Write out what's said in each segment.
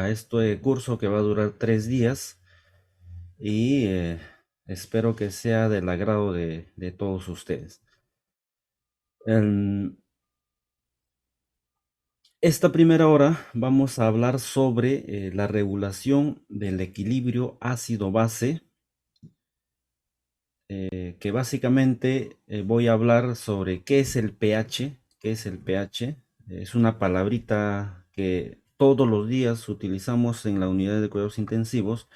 a este curso que va a durar 3 días y espero que sea del agrado de todos ustedes. En esta primera hora vamos a hablar sobre la regulación del equilibrio ácido-base, que básicamente voy a hablar sobre qué es el pH. ¿Qué es el pH? Es una palabrita que todos los días utilizamos en la unidad de cuidados intensivos,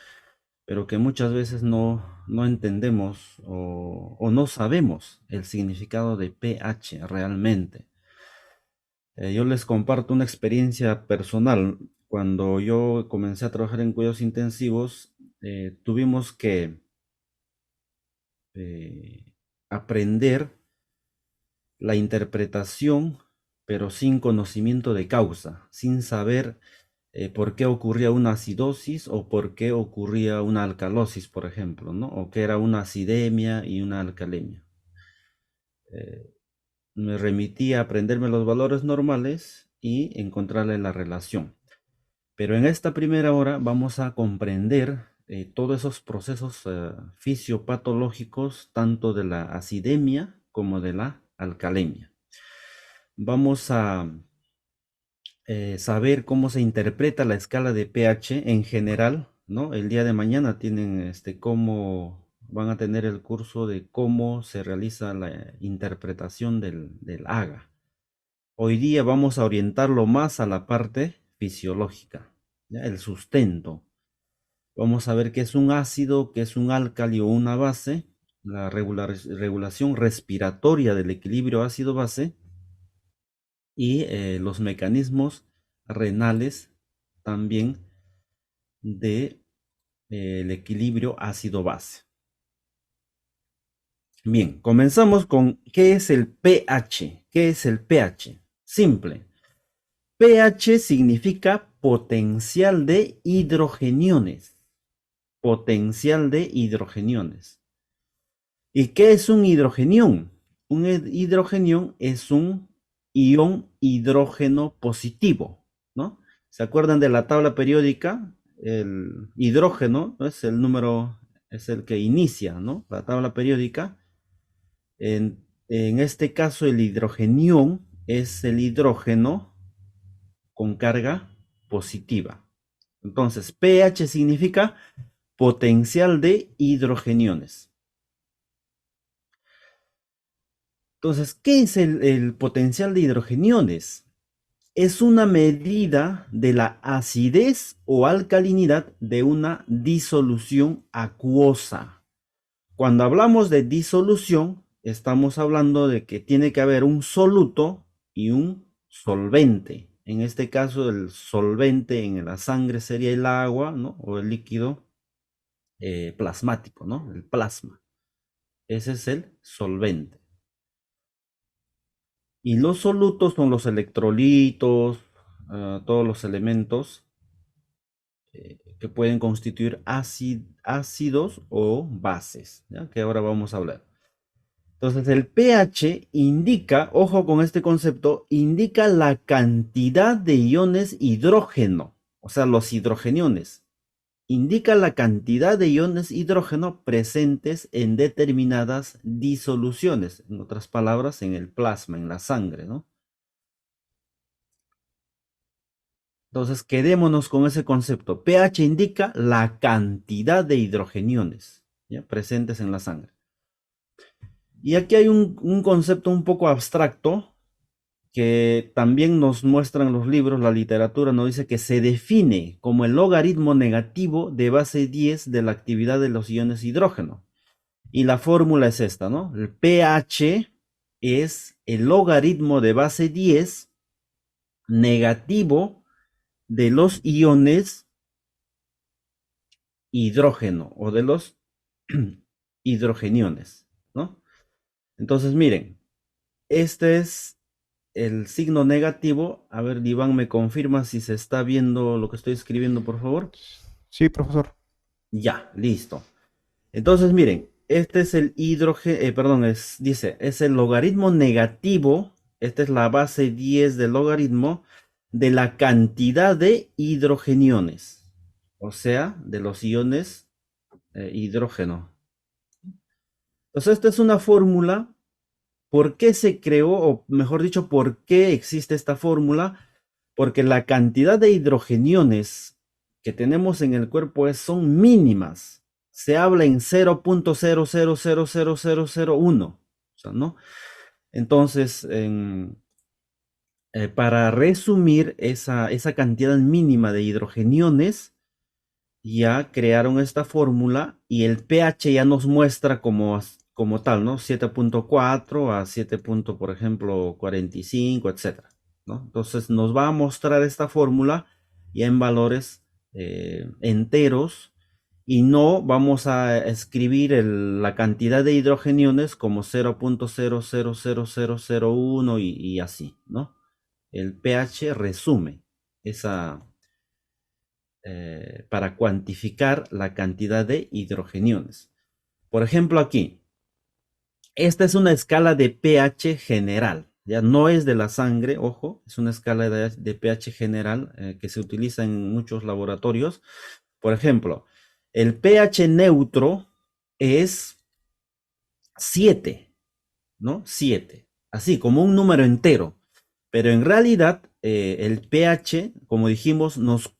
pero que muchas veces no entendemos o no sabemos el significado de pH realmente. Yo les comparto una experiencia personal. Cuando yo comencé a trabajar en cuidados intensivos, tuvimos que eh, aprender la interpretación, pero sin conocimiento de causa, sin saber por qué ocurría una acidosis o por qué ocurría una alcalosis, por ejemplo, ¿no? O que era una acidemia y una alcalemia. Eh, Me remití a aprenderme los valores normales y encontrarle la relación. Pero en esta primera hora vamos a comprender todos esos procesos fisiopatológicos, tanto de la acidemia como de la alcalemia. Vamos a saber cómo se interpreta la escala de pH en general, ¿no? El día de mañana tienen cómo van a tener el curso de cómo se realiza la interpretación del AGA. Hoy día vamos a orientarlo más a la parte fisiológica, ¿ya? El sustento. Vamos a ver qué es un ácido, qué es un álcali o una base, la regulación respiratoria del equilibrio ácido-base y los mecanismos renales también de, el equilibrio ácido-base. Bien, comenzamos con ¿qué es el pH? ¿Qué es el pH? Simple. pH significa potencial de hidrogeniones. Potencial de hidrogeniones. ¿Y qué es un hidrogenión? Un hidrogenión es un ion hidrógeno positivo, ¿no? ¿Se acuerdan de la tabla periódica? El hidrógeno, ¿no? Es el número, es el que inicia, ¿no? La tabla periódica. En este caso, el hidrogenión es el hidrógeno con carga positiva. Entonces, pH significa potencial de hidrogeniones. Entonces, ¿qué es el potencial de hidrogeniones? Es una medida de la acidez o alcalinidad de una disolución acuosa. Cuando hablamos de disolución, estamos hablando de que tiene que haber un soluto y un solvente. En este caso, el solvente en la sangre sería el agua, ¿no? O el líquido plasmático, ¿no? El plasma. Ese es el solvente. Y los solutos son los electrolitos, todos los elementos que pueden constituir ácidos o bases, ¿ya? Que ahora vamos a hablar. Entonces, el pH indica, ojo con este concepto, indica la cantidad de iones hidrógeno, o sea, los hidrogeniones. Indica la cantidad de iones hidrógeno presentes en determinadas disoluciones, en otras palabras, en el plasma, en la sangre, ¿no? Entonces, quedémonos con ese concepto. pH indica la cantidad de hidrogeniones, ¿ya? Presentes en la sangre. Y aquí hay un concepto un poco abstracto que también nos muestran los libros, la literatura nos dice que se define como el logaritmo negativo de base 10 de la actividad de los iones hidrógeno. Y la fórmula es esta, ¿no? El pH es el logaritmo de base 10 negativo de los iones hidrógeno o de los hidrogeniones, ¿no? Entonces, miren, este es el signo negativo. A ver, Iván, me confirma si se está viendo lo que estoy escribiendo, por favor. Sí, profesor. Ya, listo. Entonces, miren, este es el perdón, dice, es el logaritmo negativo. Esta es la base 10 del logaritmo de la cantidad de hidrogeniones, o sea, de los iones hidrógeno. Entonces, esta es una fórmula. ¿Por qué se creó, o mejor dicho, por qué existe esta fórmula? Porque la cantidad de hidrogeniones que tenemos en el cuerpo son mínimas. Se habla en 0.0000001. O sea, ¿no? Entonces, para resumir esa cantidad mínima de hidrogeniones, ya crearon esta fórmula y el pH ya nos muestra como tal, ¿no? 7.4 a 7, por ejemplo, 45, etcétera, ¿no? Entonces nos va a mostrar esta fórmula ya en valores enteros y no vamos a escribir la cantidad de hidrogeniones como 0.000001 y así, ¿no? El pH resume esa, para cuantificar la cantidad de hidrogeniones. Por ejemplo, aquí, esta es una escala de pH general, ya no es de la sangre, ojo, es una escala de pH general que se utiliza en muchos laboratorios. Por ejemplo, el pH neutro es 7, ¿no? 7, así como un número entero. Pero en realidad el pH, como dijimos, nos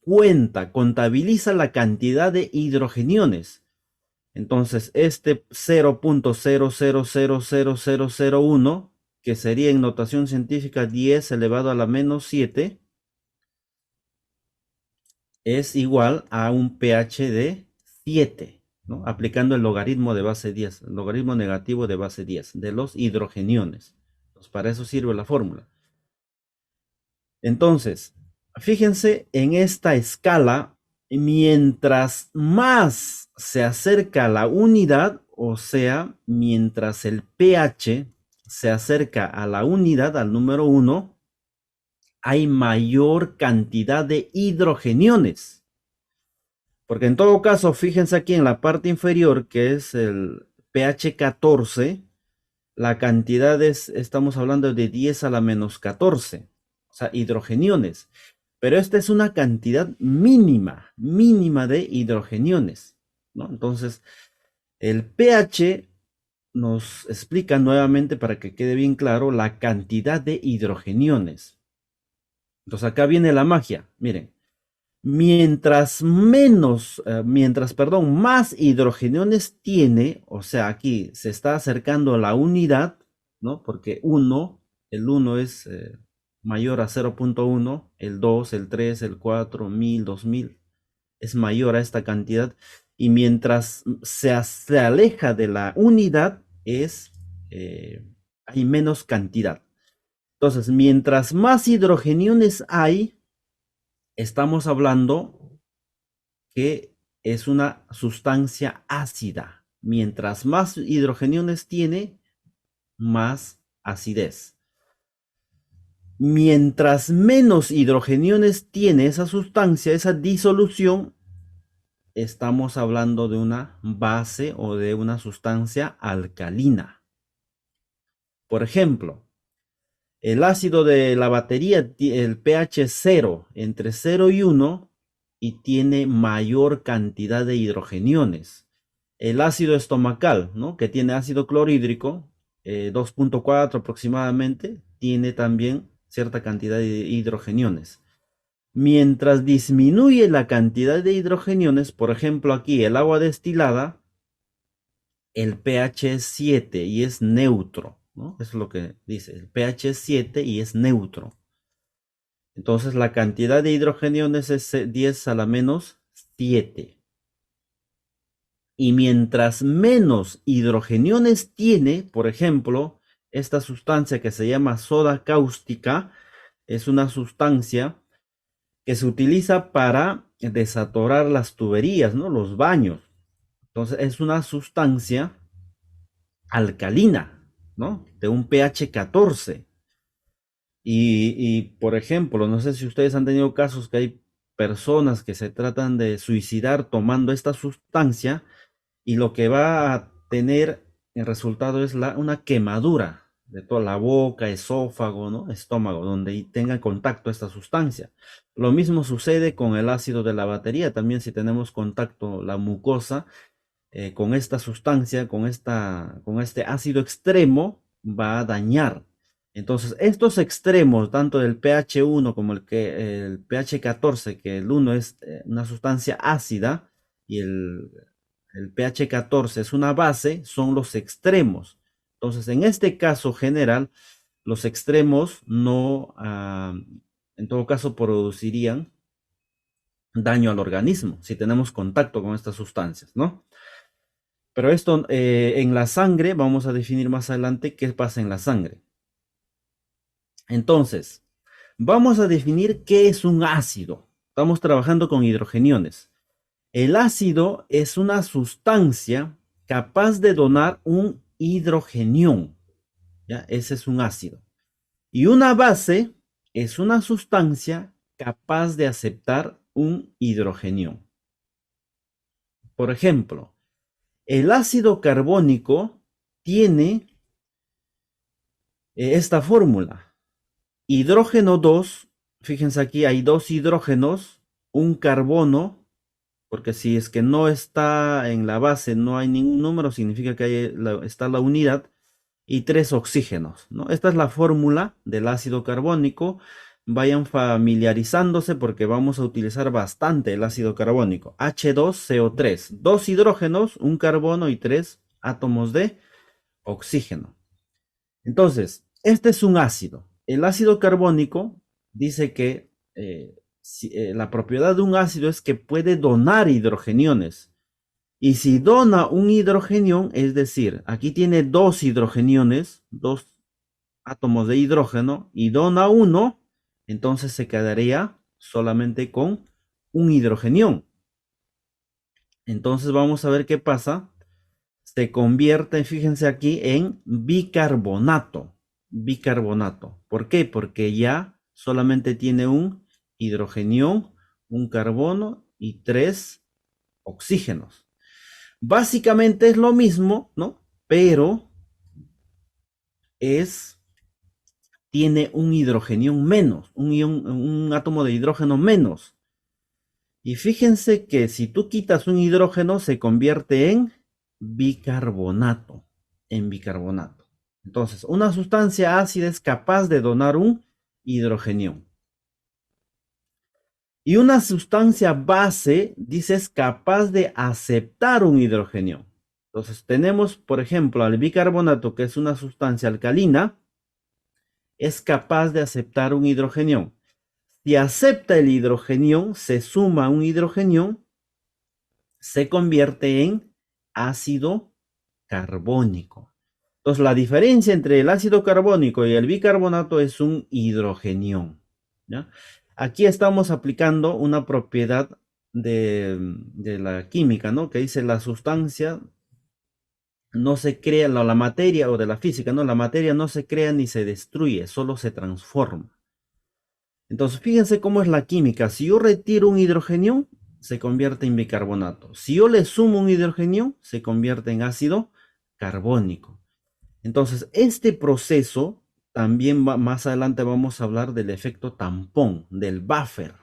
contabiliza la cantidad de hidrogeniones. Entonces, este 0.000001, que sería en notación científica 10 elevado a la menos 7, es igual a un pH de 7, ¿no? Aplicando el logaritmo de base 10, el logaritmo negativo de base 10 de los hidrogeniones. Pues para eso sirve la fórmula. Entonces, fíjense en esta escala, mientras más se acerca a la unidad, o sea, mientras el pH se acerca a la unidad, al número 1, hay mayor cantidad de hidrogeniones. Porque en todo caso, fíjense aquí en la parte inferior, que es el pH 14, la cantidad estamos hablando de 10 a la menos 14, o sea, hidrogeniones. Pero esta es una cantidad mínima, mínima de hidrogeniones, ¿no? Entonces, el pH nos explica nuevamente para que quede bien claro la cantidad de hidrogeniones. Entonces, acá viene la magia. Miren, más hidrogeniones tiene, o sea, aquí se está acercando a la unidad, ¿no? Porque el 1 es mayor a 0.1, el 2, el 3, el 4, 1000, 2000, es mayor a esta cantidad. Y mientras se aleja de la unidad, hay menos cantidad. Entonces, mientras más hidrogeniones hay, estamos hablando que es una sustancia ácida. Mientras más hidrogeniones tiene, más acidez. Mientras menos hidrogeniones tiene esa sustancia, esa disolución, estamos hablando de una base o de una sustancia alcalina. Por ejemplo, el ácido de la batería, el pH 0, entre 0 y 1, y tiene mayor cantidad de hidrogeniones. El ácido estomacal, ¿no? Que tiene ácido clorhídrico, 2.4 aproximadamente, tiene también cierta cantidad de hidrogeniones. Mientras disminuye la cantidad de hidrogeniones, por ejemplo aquí el agua destilada, el pH es 7 y es neutro, ¿no? Eso es lo que dice, el pH es 7 y es neutro. Entonces la cantidad de hidrogeniones es 10 a la menos 7. Y mientras menos hidrogeniones tiene, por ejemplo, esta sustancia que se llama soda cáustica, es una sustancia que se utiliza para desatorar las tuberías, ¿no? Los baños. Entonces es una sustancia alcalina, ¿no? De un pH 14. Y, por ejemplo, no sé si ustedes han tenido casos que hay personas que se tratan de suicidar tomando esta sustancia y lo que va a tener el resultado es una quemadura, de toda la boca, esófago, ¿no? Estómago, donde tenga contacto esta sustancia. Lo mismo sucede con el ácido de la batería. También si tenemos contacto la mucosa con esta sustancia, con este ácido extremo, va a dañar. Entonces, estos extremos, tanto del pH 1 como el pH 14, que el 1 es una sustancia ácida y el pH 14 es una base, son los extremos. Entonces, en este caso general, los extremos no, en todo caso, producirían daño al organismo si tenemos contacto con estas sustancias, ¿no? Pero esto en la sangre, vamos a definir más adelante qué pasa en la sangre. Entonces, vamos a definir qué es un ácido. Estamos trabajando con hidrogeniones. El ácido es una sustancia capaz de donar un hidrogenión. ¿Ya? Ese es un ácido. Y una base es una sustancia capaz de aceptar un hidrogenión. Por ejemplo, el ácido carbónico tiene esta fórmula. Hidrógeno 2, fíjense aquí, hay dos hidrógenos, un carbono, porque si es que no está en la base, no hay ningún número, significa que está la unidad, y tres oxígenos, ¿no? Esta es la fórmula del ácido carbónico. Vayan familiarizándose porque vamos a utilizar bastante el ácido carbónico. H2CO3, dos hidrógenos, un carbono y tres átomos de oxígeno. Entonces, este es un ácido. El ácido carbónico dice que la propiedad de un ácido es que puede donar hidrogeniones. Y si dona un hidrogenión, es decir, aquí tiene dos hidrogeniones, dos átomos de hidrógeno, y dona uno, entonces se quedaría solamente con un hidrogenión. Entonces vamos a ver qué pasa. Se convierte, fíjense aquí, en bicarbonato. Bicarbonato. ¿Por qué? Porque ya solamente tiene un hidrogenión, un carbono y tres oxígenos. Básicamente es lo mismo, ¿no? Pero tiene un hidrogenión menos, un átomo de hidrógeno menos. Y fíjense que si tú quitas un hidrógeno se convierte en bicarbonato, en bicarbonato. Entonces, una sustancia ácida es capaz de donar un hidrogenión. Y una sustancia base, dice, es capaz de aceptar un hidrogenión. Entonces, tenemos, por ejemplo, al bicarbonato, que es una sustancia alcalina, es capaz de aceptar un hidrogenión. Si acepta el hidrogenión, se suma un hidrogenión, se convierte en ácido carbónico. Entonces, la diferencia entre el ácido carbónico y el bicarbonato es un hidrogenión. ¿Ya? Aquí estamos aplicando una propiedad de la química, ¿no? Que dice la sustancia no se crea, la materia o de la física, ¿no? La materia no se crea ni se destruye, solo se transforma. Entonces, fíjense cómo es la química. Si yo retiro un hidrogenión, se convierte en bicarbonato. Si yo le sumo un hidrogenión, se convierte en ácido carbónico. Entonces, este proceso también más adelante vamos a hablar del efecto tampón, del buffer.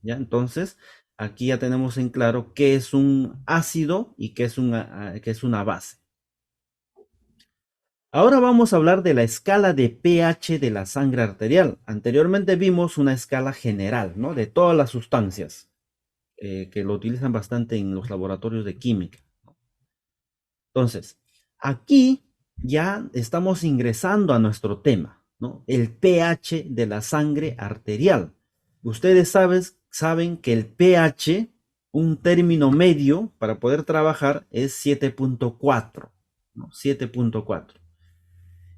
¿Ya? Entonces, aquí ya tenemos en claro qué es un ácido y qué es una base. Ahora vamos a hablar de la escala de pH de la sangre arterial. Anteriormente vimos una escala general, ¿no? De todas las sustancias que lo utilizan bastante en los laboratorios de química. Entonces, aquí ya estamos ingresando a nuestro tema, ¿no? El pH de la sangre arterial. Ustedes saben que el pH, un término medio para poder trabajar, es 7.4, ¿no? 7.4.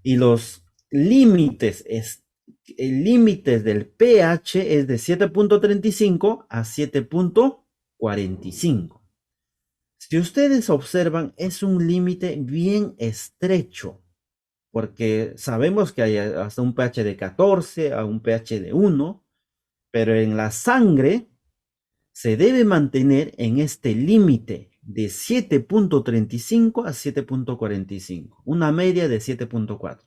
Y los límites, el límite del pH es de 7.35 a 7.45. Si ustedes observan, es un límite bien estrecho, porque sabemos que hay hasta un pH de 14 a un pH de 1, pero en la sangre se debe mantener en este límite de 7.35 a 7.45, una media de 7.4.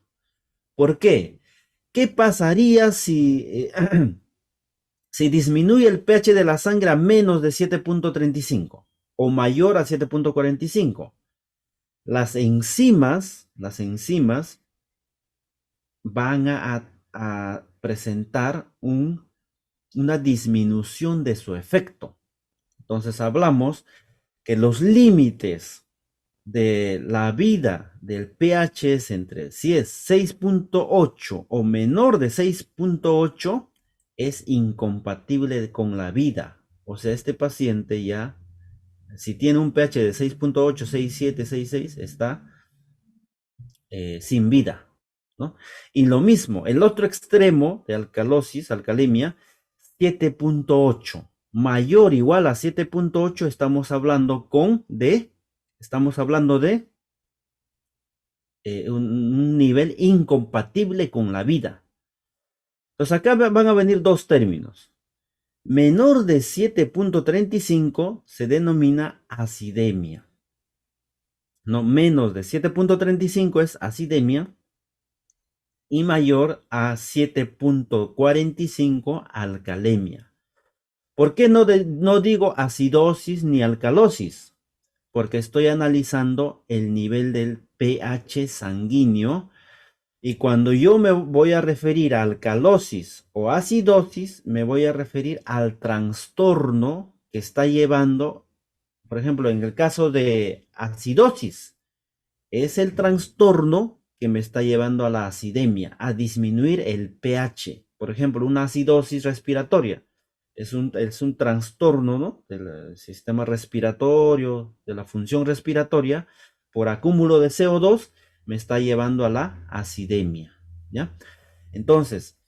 ¿Por qué? ¿Qué pasaría si, si disminuye el pH de la sangre a menos de 7.35 o mayor a 7.45? Las enzimas van a presentar una disminución de su efecto. Entonces hablamos que los límites de la vida del pH es entre, si es 6.8 o menor de 6.8, es incompatible con la vida. O sea, este paciente ya, si tiene un pH de 6.8, 6.7, 6.6, está sin vida, ¿no? Y lo mismo, el otro extremo de alcalosis, alcalemia, 7.8. Mayor o igual a 7.8, estamos hablando de un nivel incompatible con la vida. Entonces acá van a venir dos términos. Menor de 7.35 se denomina acidemia. No, menos de 7.35 es acidemia y mayor a 7.45 alcalemia. ¿Por qué no digo acidosis ni alcalosis? Porque estoy analizando el nivel del pH sanguíneo y cuando yo me voy a referir a alcalosis o acidosis, me voy a referir al trastorno que está llevando, por ejemplo, en el caso de acidosis, es el trastorno que me está llevando a la acidemia, a disminuir el pH. Por ejemplo, una acidosis respiratoria es un trastorno, ¿no?, del sistema respiratorio, de la función respiratoria, por acúmulo de CO2, me está llevando a la acidemia, ¿ya? Entonces,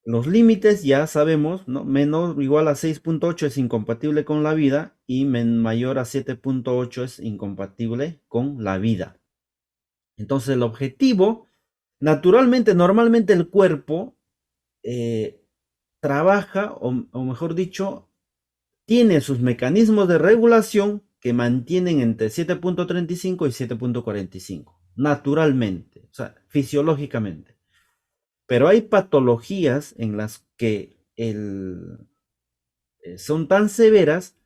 los límites ya sabemos, ¿no? Menor o igual a 6.8 es incompatible con la vida y mayor a 7.8 es incompatible con la vida. Entonces, el objetivo, naturalmente, normalmente el cuerpo trabaja, o mejor dicho, tiene sus mecanismos de regulación que mantienen entre 7.35 y 7.45, naturalmente, o sea, fisiológicamente. Pero hay patologías en las que son tan severas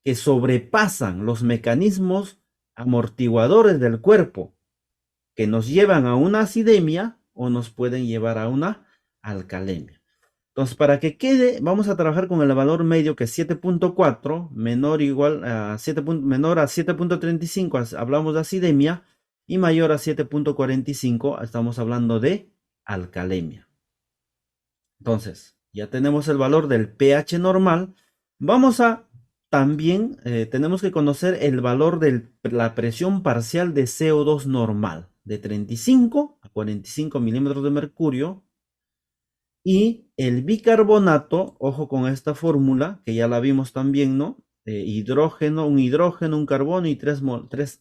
que sobrepasan los mecanismos amortiguadores del cuerpo, que nos llevan a una acidemia o nos pueden llevar a una alcalemia. Entonces, para que quede, vamos a trabajar con el valor medio, que es 7.4, menor o igual a 7.35, hablamos de acidemia, y mayor a 7.45, estamos hablando de alcalemia. Entonces, ya tenemos el valor del pH normal. También tenemos que conocer el valor de la presión parcial de CO2 normal, de 35 a 45 milímetros de mercurio. Y el bicarbonato, ojo con esta fórmula, que ya la vimos también, ¿no? Hidrógeno, un carbono y tres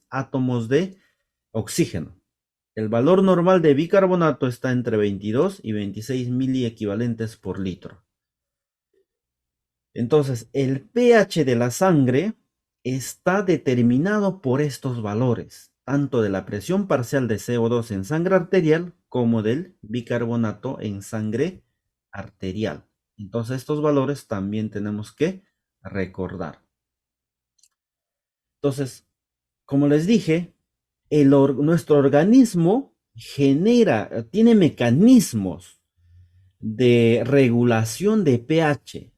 átomos de oxígeno. El valor normal de bicarbonato está entre 22 y 26 miliequivalentes por litro. Entonces, el pH de la sangre está determinado por estos valores, tanto de la presión parcial de CO2 en sangre arterial como del bicarbonato en sangre arterial. Entonces, estos valores también tenemos que recordar. Entonces, como les dije, nuestro organismo tiene mecanismos de regulación de pH,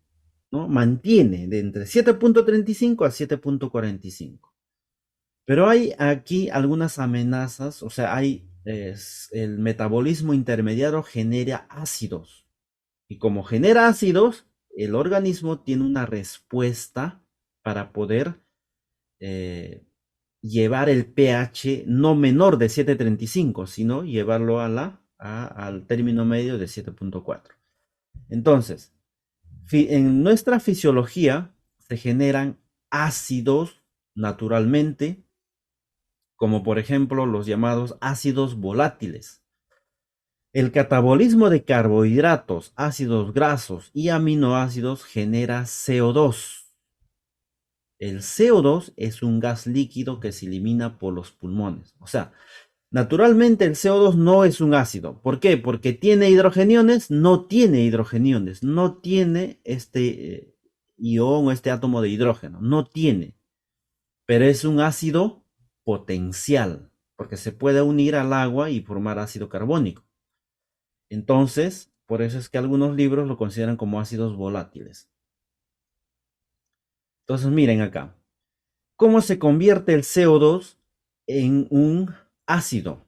¿no? Mantiene de entre 7.35 a 7.45. Pero hay aquí algunas amenazas, o sea, el metabolismo intermediario genera ácidos. Y como genera ácidos, el organismo tiene una respuesta para poder llevar el pH no menor de 7.35, sino llevarlo al término medio de 7.4. Entonces, en nuestra fisiología se generan ácidos naturalmente, como por ejemplo los llamados ácidos volátiles. El catabolismo de carbohidratos, ácidos grasos y aminoácidos genera CO2. El CO2 es un gas líquido que se elimina por los pulmones. O sea, Naturalmente el CO2 no es un ácido. ¿Por qué? Porque tiene hidrogeniones, no tiene hidrogeniones, no tiene este ion o este átomo de hidrógeno, no tiene. Pero es un ácido potencial, porque se puede unir al agua y formar ácido carbónico. Entonces, por eso es que algunos libros lo consideran como ácidos volátiles. Entonces, miren acá. ¿Cómo se convierte el CO2 en un ácido?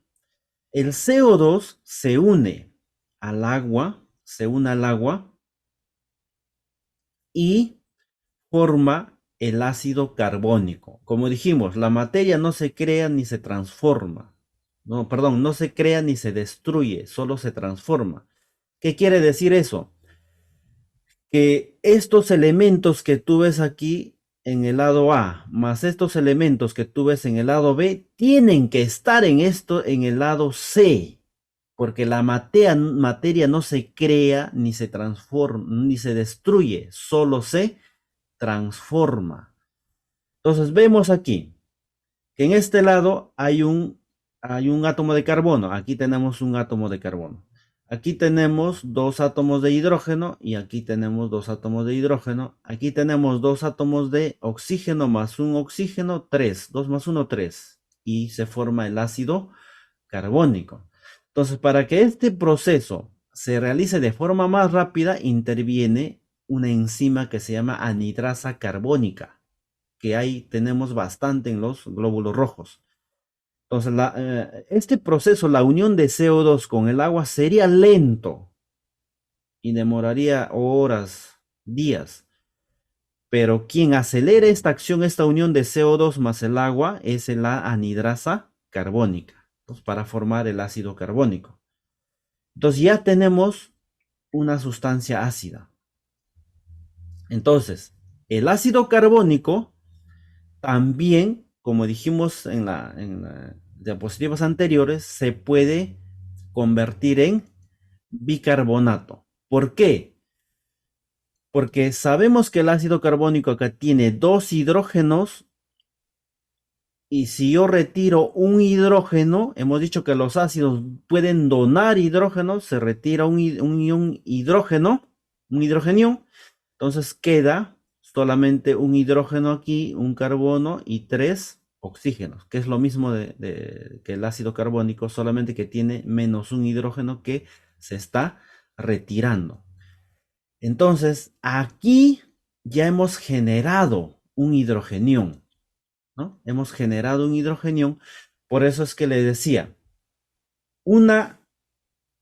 El CO2 se une al agua, y forma el ácido carbónico. Como dijimos, la materia no se crea ni se transforma. No, perdón, no se crea ni se destruye, solo se transforma. ¿Qué quiere decir eso? Que estos elementos que tú ves aquí en el lado A, más estos elementos que tú ves en el lado B, tienen que estar en el lado C, porque la materia no se crea, ni se transforma, ni se destruye, solo se transforma. Entonces vemos aquí que en este lado hay un átomo de carbono. Aquí tenemos un átomo de carbono. Aquí tenemos dos átomos de hidrógeno y aquí tenemos dos átomos de hidrógeno. Aquí tenemos dos átomos de oxígeno más un oxígeno, 3. 2 más 1, 3. Y se forma el ácido carbónico. Entonces, para que este proceso se realice de forma más rápida, interviene una enzima que se llama anidrasa carbónica, que ahí tenemos bastante en los glóbulos rojos. Entonces, este proceso, la unión de CO2 con el agua sería lento y demoraría horas, días. Pero quien acelera esta acción, esta unión de CO2 más el agua, es la anidrasa carbónica, pues, para formar el ácido carbónico. Entonces ya tenemos una sustancia ácida. Entonces, el ácido carbónico también, como dijimos en las diapositivas anteriores, se puede convertir en bicarbonato. ¿Por qué? Porque sabemos que el ácido carbónico acá tiene dos hidrógenos y si yo retiro un hidrógeno, hemos dicho que los ácidos pueden donar hidrógenos, se retira un hidrógeno, un hidrogenión, entonces queda solamente un hidrógeno aquí, un carbono y tres oxígenos, que es lo mismo que el ácido carbónico, solamente que tiene menos un hidrógeno que se está retirando. Entonces, aquí ya hemos generado un hidrogenión, ¿no? Hemos generado un hidrogenión, por eso es que le decía, una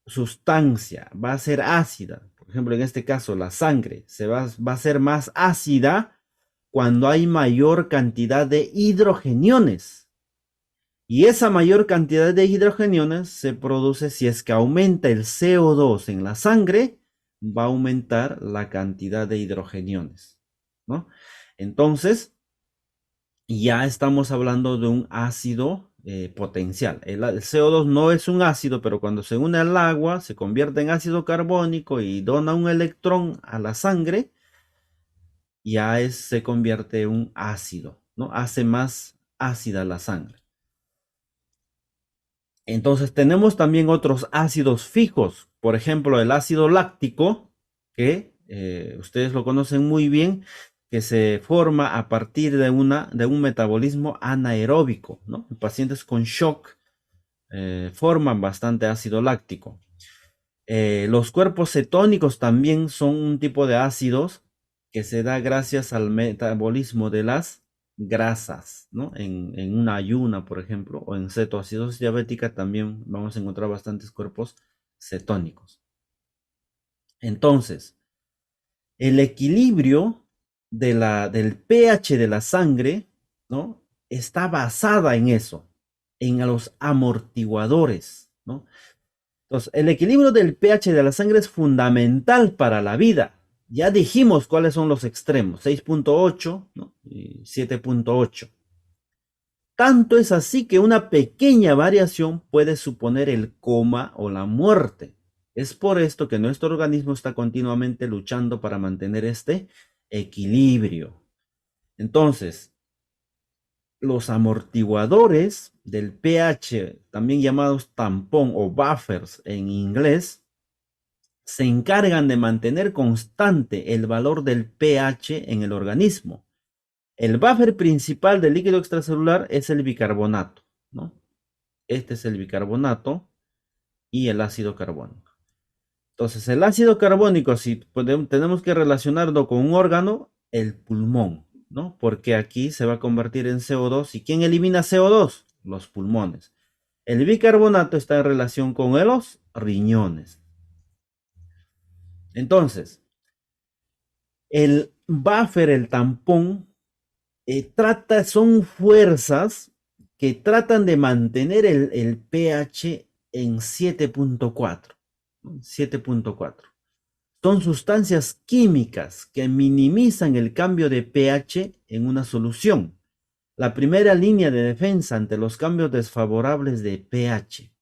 sustancia va a ser ácida, por ejemplo, en este caso la sangre va a ser más ácida cuando hay mayor cantidad de hidrogeniones. Y esa mayor cantidad de hidrogeniones se produce si es que aumenta el CO2 en la sangre, va a aumentar la cantidad de hidrogeniones, ¿no? Entonces, ya estamos hablando de un ácido potencial. El CO2 no es un ácido, pero cuando se une al agua se convierte en ácido carbónico y dona un electrón a la sangre, ya se convierte en un ácido, ¿no? Hace más ácida la sangre. Entonces tenemos también otros ácidos fijos, por ejemplo el ácido láctico, que ustedes lo conocen muy bien, que se forma a partir de un metabolismo anaeróbico, ¿no? Pacientes con shock forman bastante ácido láctico. Los cuerpos cetónicos también son un tipo de ácidos que se da gracias al metabolismo de las grasas, ¿no? En una ayuna, por ejemplo, o en cetoacidosis diabética también vamos a encontrar bastantes cuerpos cetónicos. Entonces, el equilibrio del pH de la sangre, ¿no? Está basada en eso, en los amortiguadores, ¿no? Entonces, el equilibrio del pH de la sangre es fundamental para la vida. Ya dijimos cuáles son los extremos, 6.8, ¿no? Y 7.8. Tanto es así que una pequeña variación puede suponer el coma o la muerte. Es por esto que nuestro organismo está continuamente luchando para mantener este equilibrio. Entonces, los amortiguadores del pH, también llamados tampón o buffers en inglés, se encargan de mantener constante el valor del pH en el organismo. El buffer principal del líquido extracelular es el bicarbonato, ¿no? Este es el bicarbonato y el ácido carbónico. Entonces, el ácido carbónico, si tenemos que relacionarlo con un órgano, el pulmón, ¿no? Porque aquí se va a convertir en CO2. ¿Y quién elimina CO2? Los pulmones. El bicarbonato está en relación con los riñones. Entonces, el buffer, el tampón, son fuerzas que tratan de mantener el pH en 7.4. 7.4. Son sustancias químicas que minimizan el cambio de pH en una solución. La primera línea de defensa ante los cambios desfavorables de pH.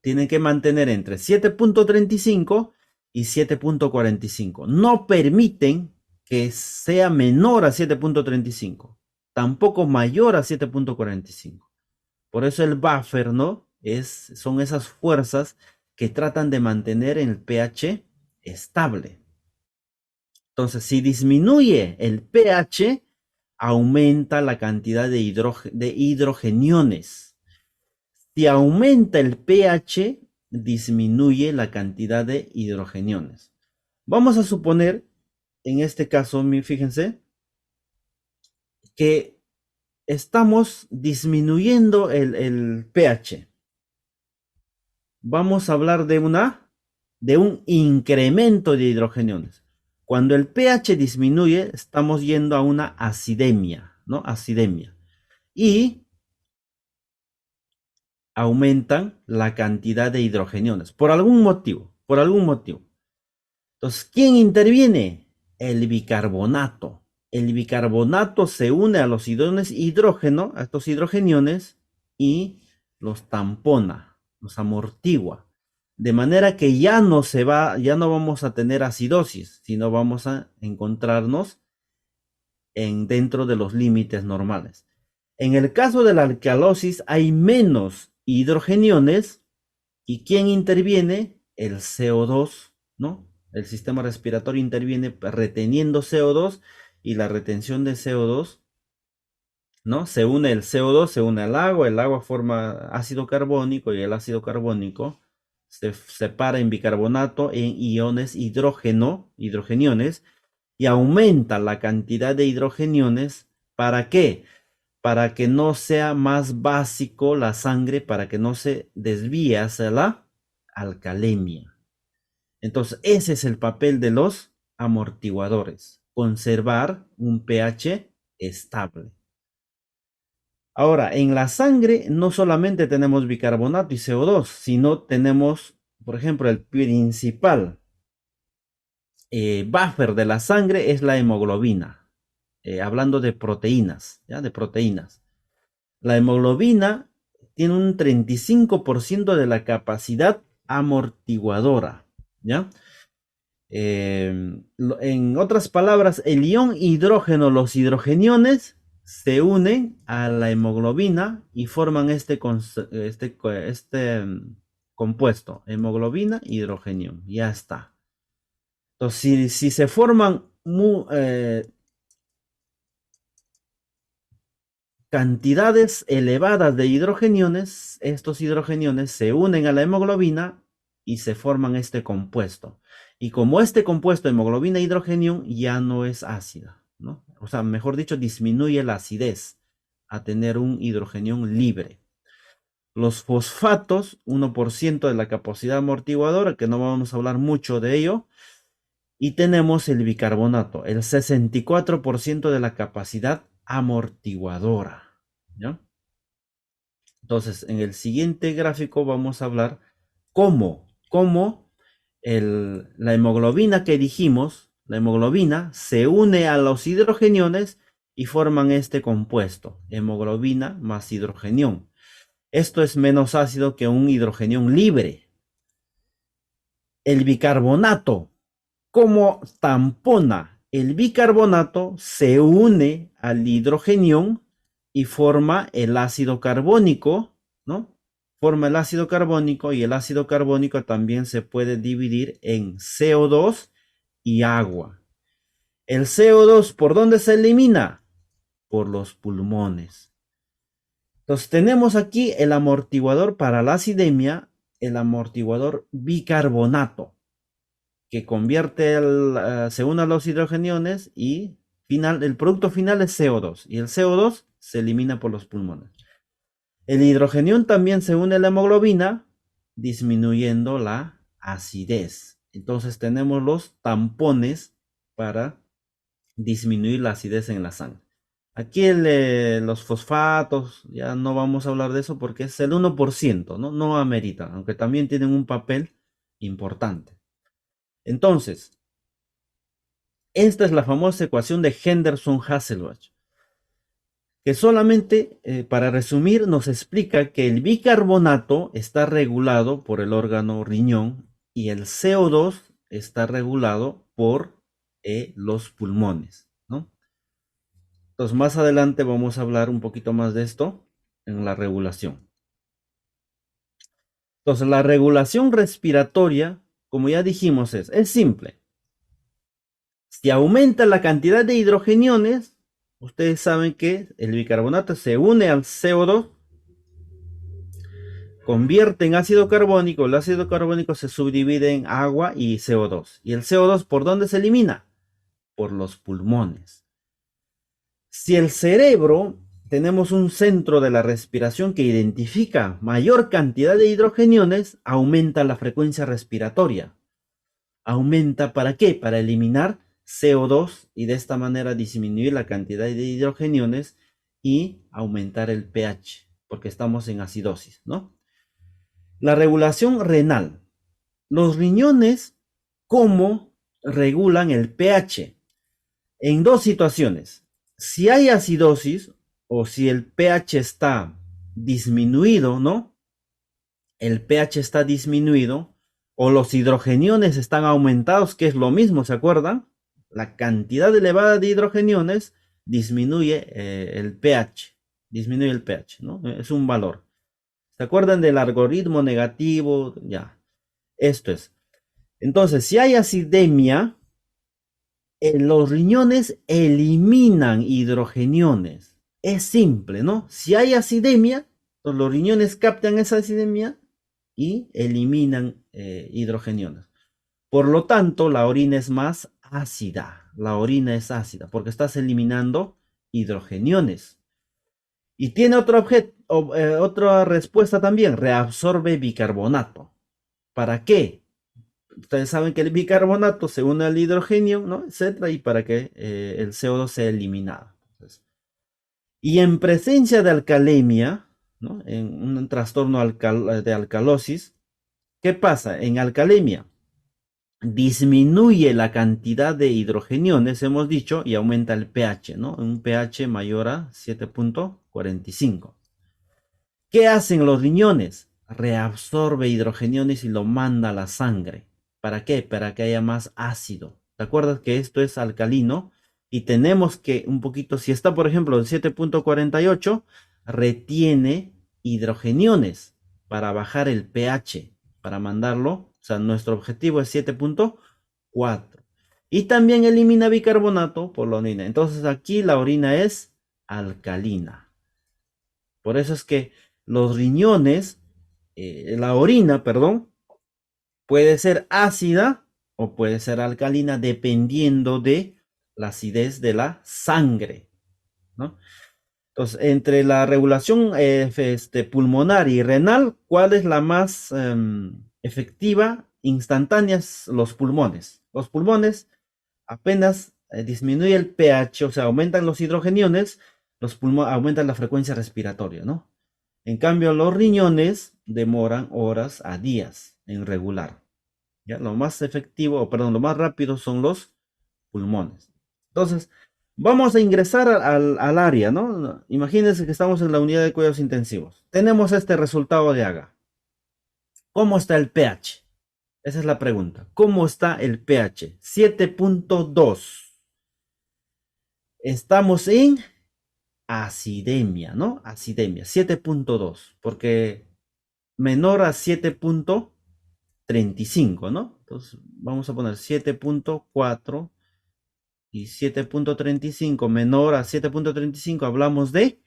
Tienen que mantener entre 7.35 y 7.45. No permiten que sea menor a 7.35, tampoco mayor a 7.45. Por eso el buffer, ¿no? Son esas fuerzas que tratan de mantener el pH estable. Entonces, si disminuye el pH, aumenta la cantidad de hidrogeniones. Si aumenta el pH, disminuye la cantidad de hidrogeniones. Vamos a suponer, en este caso, fíjense, que estamos disminuyendo el pH. Vamos a hablar de un incremento de hidrogeniones. Cuando el pH disminuye, estamos yendo a una acidemia, ¿no? Acidemia. Y aumentan la cantidad de hidrogeniones, por algún motivo, Entonces, ¿quién interviene? El bicarbonato. El bicarbonato se une a los iones hidrógeno, a estos hidrogeniones, y los tampona, los amortigua. De manera que ya no vamos a tener acidosis, sino vamos a encontrarnos dentro de los límites normales. En el caso de la alcalosis hay menos hidrogeniones. ¿Y quién interviene? El CO2, ¿no? El sistema respiratorio interviene reteniendo CO2 y la retención de CO2, ¿no? Se une el CO2, se une al agua, el agua forma ácido carbónico y el ácido carbónico se separa en bicarbonato en iones hidrogeniones, y aumenta la cantidad de hidrogeniones. ¿Para qué? Para que no sea más básico la sangre, para que no se desvíe hacia la alcalemia. Entonces, ese es el papel de los amortiguadores, conservar un pH estable. Ahora, en la sangre no solamente tenemos bicarbonato y CO2, sino tenemos, por ejemplo, el principal buffer de la sangre es la hemoglobina. Hablando de proteínas, ¿ya? De proteínas. La hemoglobina tiene un 35% de la capacidad amortiguadora, ¿ya? En otras palabras, el ion hidrógeno, los hidrogeniones, se unen a la hemoglobina y forman este compuesto, hemoglobina, hidrogenión. Ya está. Entonces, si se forman cantidades elevadas de hidrogeniones, estos hidrogeniones se unen a la hemoglobina y se forman este compuesto. Y como este compuesto, hemoglobina e hidrogenión, ya no es ácida, ¿no? O sea, mejor dicho, disminuye la acidez a tener un hidrogenión libre. Los fosfatos, 1% de la capacidad amortiguadora, que no vamos a hablar mucho de ello. Y tenemos el bicarbonato, el 64% de la capacidad amortiguadora, ¿ya? Entonces, en el siguiente gráfico vamos a hablar cómo la hemoglobina que dijimos, la hemoglobina se une a los hidrogeniones y forman este compuesto, hemoglobina más hidrogenión. Esto es menos ácido que un hidrogenión libre. El bicarbonato, ¿cómo tampona el bicarbonato se une al hidrogenión y forma el ácido carbónico, ¿no? Forma el ácido carbónico y el ácido carbónico también se puede dividir en CO2 y agua. El CO2, ¿por dónde se elimina? Por los pulmones. Entonces tenemos aquí el amortiguador para la acidemia, el amortiguador bicarbonato, que convierte se une a los hidrogeniones y el producto final es CO2 y el CO2 se elimina por los pulmones. El hidrogenión también se une a la hemoglobina, disminuyendo la acidez. Entonces tenemos los tampones para disminuir la acidez en la sangre. Aquí los fosfatos, ya no vamos a hablar de eso porque es el 1%, ¿no? No amerita, aunque también tienen un papel importante. Entonces, esta es la famosa ecuación de Henderson-Hasselbalch, que solamente, para resumir, nos explica que el bicarbonato está regulado por el órgano riñón y el CO2 está regulado por los pulmones, ¿no? Entonces, más adelante vamos a hablar un poquito más de esto en la regulación. Entonces, la regulación respiratoria, como ya dijimos, es simple. Si aumenta la cantidad de hidrogeniones, ustedes saben que el bicarbonato se une al CO2, convierte en ácido carbónico, el ácido carbónico se subdivide en agua y CO2. ¿Y el CO2 por dónde se elimina? Por los pulmones. Si el cerebro, tenemos un centro de la respiración que identifica mayor cantidad de hidrogeniones, aumenta la frecuencia respiratoria. ¿Aumenta para qué? Para eliminar CO2 y de esta manera disminuir la cantidad de hidrogeniones y aumentar el pH, porque estamos en acidosis, ¿no? La regulación renal. Los riñones, ¿cómo regulan el pH? En dos situaciones. Si hay acidosis o si el pH está disminuido, ¿no? El pH está disminuido o los hidrogeniones están aumentados, que es lo mismo, ¿se acuerdan? La cantidad elevada de hidrogeniones disminuye el pH, disminuye el pH, ¿no? Es un valor. ¿Se acuerdan del algoritmo negativo? Ya, esto es. Entonces, si hay acidemia, los riñones eliminan hidrogeniones. Es simple, ¿no? Si hay acidemia, pues los riñones captan esa acidemia y eliminan hidrogeniones. Por lo tanto, la orina es más ácida. La orina es ácida porque estás eliminando hidrogeniones. Y tiene otra respuesta también, reabsorbe bicarbonato. ¿Para qué? Ustedes saben que el bicarbonato se une al hidrogenio, ¿no? Etcétera, y para que el CO2 sea eliminado. Entonces, y en presencia de alcalemia, ¿no? En un trastorno de alcalosis, ¿qué pasa? En alcalemia disminuye la cantidad de hidrogeniones, hemos dicho, y aumenta el pH, ¿no? Un pH mayor a 7.45. ¿Qué hacen los riñones? Reabsorbe hidrogeniones y lo manda a la sangre. ¿Para qué? Para que haya más ácido. ¿Te acuerdas que esto es alcalino? Y tenemos que un poquito, si está por ejemplo en 7.48, retiene hidrogeniones para bajar el pH, para mandarlo. O sea, nuestro objetivo es 7.4. Y también elimina bicarbonato por la orina. Entonces aquí la orina es alcalina. Por eso es que los riñones, la orina, perdón, puede ser ácida o puede ser alcalina dependiendo de la acidez de la sangre, ¿no? Entonces, entre la regulación pulmonar y renal, ¿cuál es la más efectiva? Instantánea, los pulmones. Los pulmones apenas disminuye el pH, o sea, aumentan los hidrogeniones, los pulmones aumentan la frecuencia respiratoria, ¿no? En cambio, los riñones demoran horas a días en regular. ¿Ya? Lo más efectivo, perdón, lo más rápido son los pulmones. Entonces, vamos a ingresar al área, ¿no? Imagínense que estamos en la unidad de cuidados intensivos. Tenemos este resultado de Haga. ¿Cómo está el pH? Esa es la pregunta. ¿Cómo está el pH? 7.2. Estamos en acidemia, ¿no? Acidemia, 7.2, porque menor a 7.35, ¿no? Entonces vamos a poner 7.4 y 7.35 menor a 7.35, hablamos de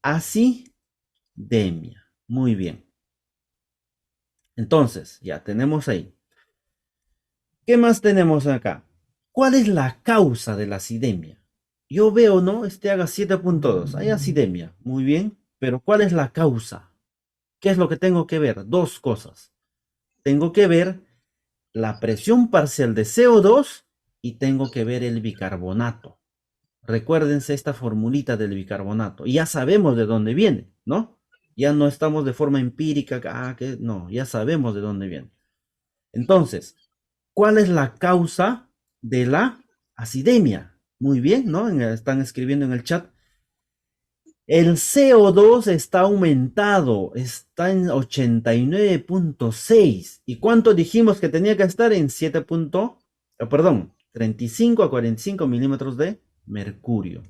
acidemia. Muy bien. Entonces, ya tenemos ahí. ¿Qué más tenemos acá? ¿Cuál es la causa de la acidemia? Yo veo, ¿no? Este haga 7.2. Hay acidemia. Muy bien. Pero ¿cuál es la causa? ¿Qué es lo que tengo que ver? Dos cosas. Tengo que ver la presión parcial de CO2 y tengo que ver el bicarbonato. Recuérdense esta formulita del bicarbonato. Y ya sabemos de dónde viene, ¿no? Ya no estamos de forma empírica. No, ya sabemos de dónde viene. Entonces, ¿cuál es la causa de la acidemia? Muy bien, ¿no? Están escribiendo en el chat. El CO2 está aumentado, está en 89.6. ¿Y cuánto dijimos que tenía que estar en 7. Perdón, 35 a 45 milímetros de mercurio?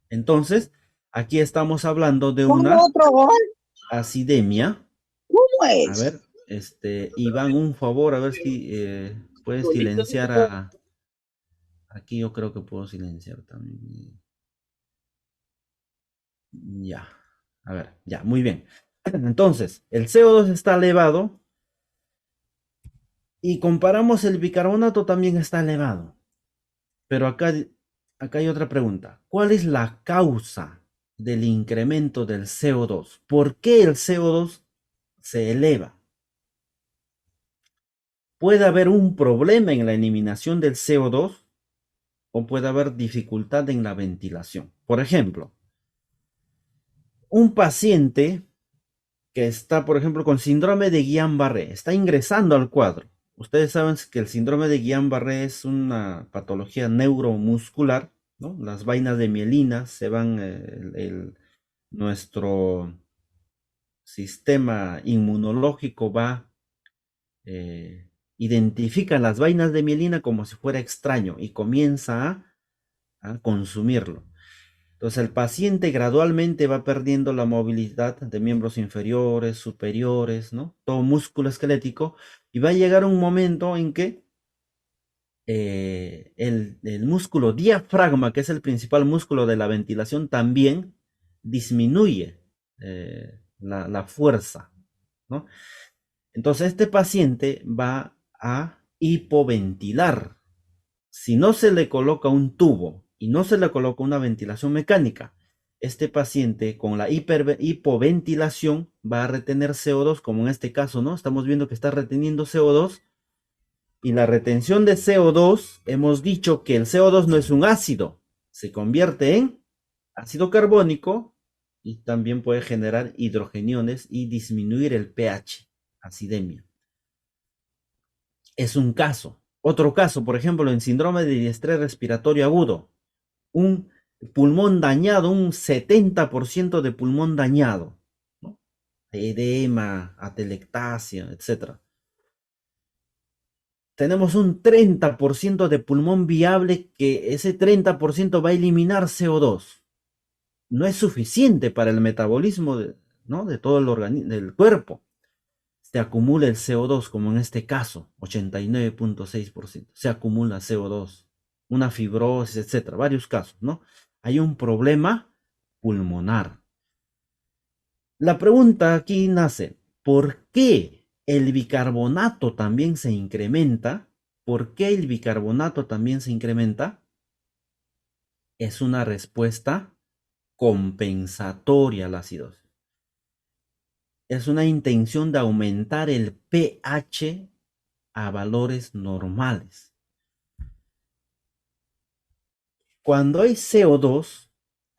Entonces, aquí estamos hablando de ¿Cómo una otro gol? acidemia. ¿Cómo A es? ver, Iván, un favor, a ver si puedes silenciar a... Aquí yo creo que puedo silenciar también. Ya. A ver, ya, muy bien. Entonces, el CO2 está elevado y comparamos el bicarbonato también está elevado. Pero acá hay otra pregunta. ¿Cuál es la causa del incremento del CO2? ¿Por qué el CO2 se eleva? ¿Puede haber un problema en la eliminación del CO2 o puede haber dificultad en la ventilación? Por ejemplo, un paciente que está, por ejemplo, con síndrome de Guillain-Barré, está ingresando al cuadro. Ustedes saben que el síndrome de Guillain-Barré es una patología neuromuscular, ¿no? Las vainas de mielina se van, nuestro sistema inmunológico va, identifica las vainas de mielina como si fuera extraño y comienza a consumirlo. Entonces el paciente gradualmente va perdiendo la movilidad de miembros inferiores, superiores, ¿no? Todo músculo esquelético y va a llegar un momento en que el músculo diafragma, que es el principal músculo de la ventilación, también disminuye la fuerza, ¿no? Entonces este paciente va a hipoventilar. Si no se le coloca un tubo y no se le coloca una ventilación mecánica, este paciente con la hipoventilación va a retener CO2, como en este caso, ¿no? Estamos viendo que está reteniendo CO2 y la retención de CO2, hemos dicho que el CO2 no es un ácido, se convierte en ácido carbónico y también puede generar hidrogeniones y disminuir el pH, acidemia. Es un caso. Otro caso, por ejemplo, en síndrome de estrés respiratorio agudo, un pulmón dañado, un 70% de pulmón dañado, ¿no? Edema, atelectasia, etc. Tenemos un 30% de pulmón viable que ese 30% va a eliminar CO2. No es suficiente para el metabolismo ¿no? de todo el organismo, del cuerpo. Se acumula el CO2, como en este caso, 89.6%. Se acumula CO2, una fibrosis, etcétera, varios casos, ¿no? Hay un problema pulmonar. La pregunta aquí nace, ¿por qué el bicarbonato también se incrementa? ¿Por qué el bicarbonato también se incrementa? Es una respuesta compensatoria a la acidosis. Es una intención de aumentar el pH a valores normales. Cuando hay CO2,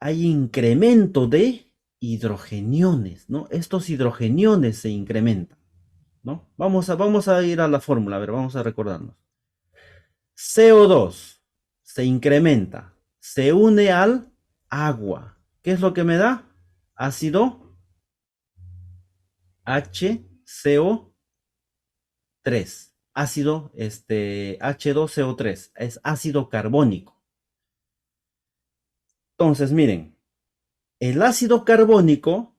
hay incremento de hidrogeniones, ¿no? Estos hidrogeniones se incrementan, ¿no? Vamos a ir a la fórmula, a ver, vamos a recordarnos. CO2 se incrementa, se une al agua. ¿Qué es lo que me da? Ácido HCO3. Ácido H2CO3. Es ácido carbónico. Entonces, miren, el ácido carbónico,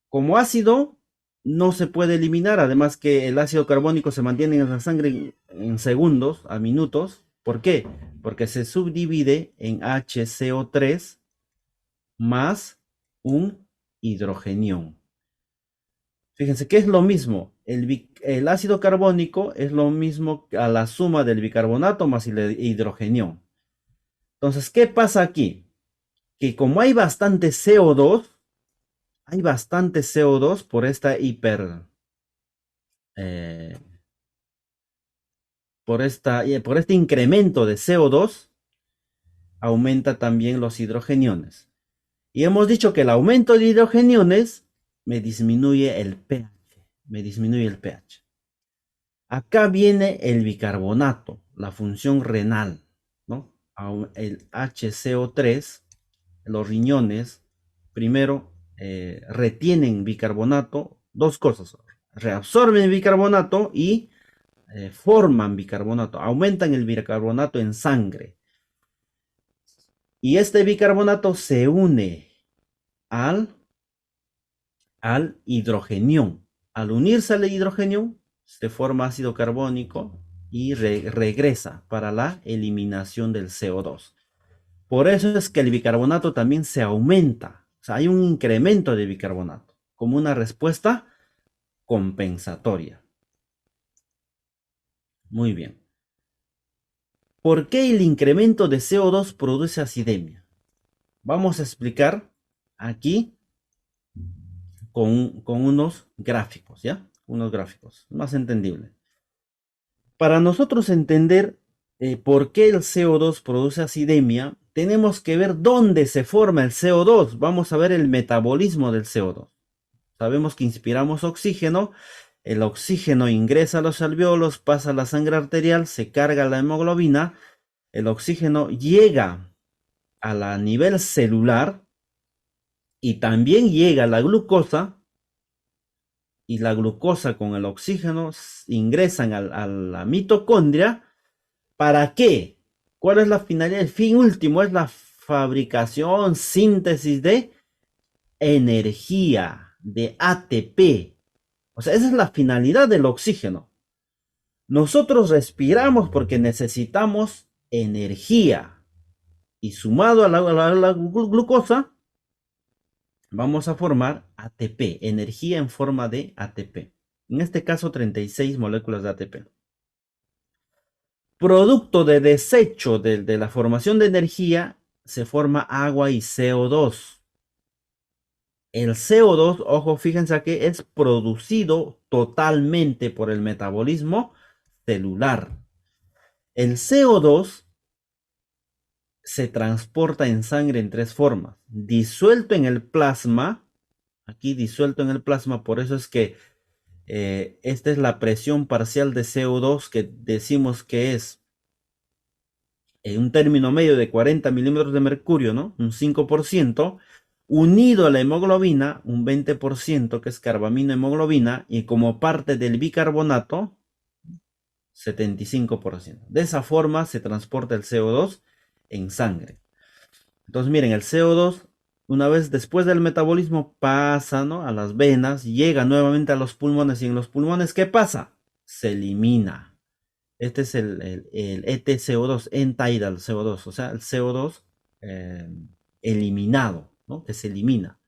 como ácido, no se puede eliminar, además que el ácido carbónico se mantiene en la sangre en segundos a minutos. ¿Por qué? Porque se subdivide en HCO3 más un hidrogenión. Fíjense que es lo mismo. El ácido carbónico es lo mismo a la suma del bicarbonato más el hidrogenión. Entonces, ¿qué pasa aquí? Que como hay bastante CO2 por esta eh, por este incremento de CO2, aumenta también los hidrogeniones. Y hemos dicho que el aumento de hidrogeniones me disminuye el pH. Me disminuye el pH. Acá viene el bicarbonato, la función renal, ¿no? El HCO3, los riñones, primero retienen bicarbonato, dos cosas, reabsorben bicarbonato y forman bicarbonato, aumentan el bicarbonato en sangre. Y este bicarbonato se une al hidrogenión. Al unirse al hidrogenión, se forma ácido carbónico y regresa para la eliminación del CO2. Por eso es que el bicarbonato también se aumenta. O sea, hay un incremento de bicarbonato como una respuesta compensatoria. Muy bien. ¿Por qué el incremento de CO2 produce acidemia? Vamos a explicar aquí con unos gráficos, ¿ya? Unos gráficos, más entendible. Para nosotros entender por qué el CO2 produce acidemia, tenemos que ver dónde se forma el CO2. Vamos a ver el metabolismo del CO2. Sabemos que inspiramos oxígeno, el oxígeno ingresa a los alvéolos, pasa a la sangre arterial, se carga la hemoglobina, el oxígeno llega a nivel celular y también llega la glucosa, y la glucosa con el oxígeno ingresan a la mitocondria. ¿Para qué? ¿Cuál es la finalidad? El fin último es la fabricación, síntesis de energía, de ATP. O sea, esa es la finalidad del oxígeno. Nosotros respiramos porque necesitamos energía. Y sumado a la glucosa, vamos a formar ATP, energía en forma de ATP. En este caso, 36 moléculas de ATP. Producto de desecho de la formación de energía, se forma agua y CO2. El CO2, ojo, fíjense que es producido totalmente por el metabolismo celular. El CO2 se transporta en sangre en tres formas. Disuelto en el plasma, aquí disuelto en el plasma, por eso es que esta es la presión parcial de CO2 que decimos que es un término medio de 40 milímetros de mercurio, ¿no? Un 5%, unido a la hemoglobina, un 20%, que es carbaminohemoglobina, y como parte del bicarbonato, 75%. De esa forma se transporta el CO2 en sangre. Entonces, miren, el CO2, una vez después del metabolismo, pasa, ¿no?, a las venas, llega nuevamente a los pulmones, y en los pulmones, ¿qué pasa? Se elimina. Este es el EtCO2, end-tidal CO2, o sea, el CO2 eliminado, ¿no?, que se elimina.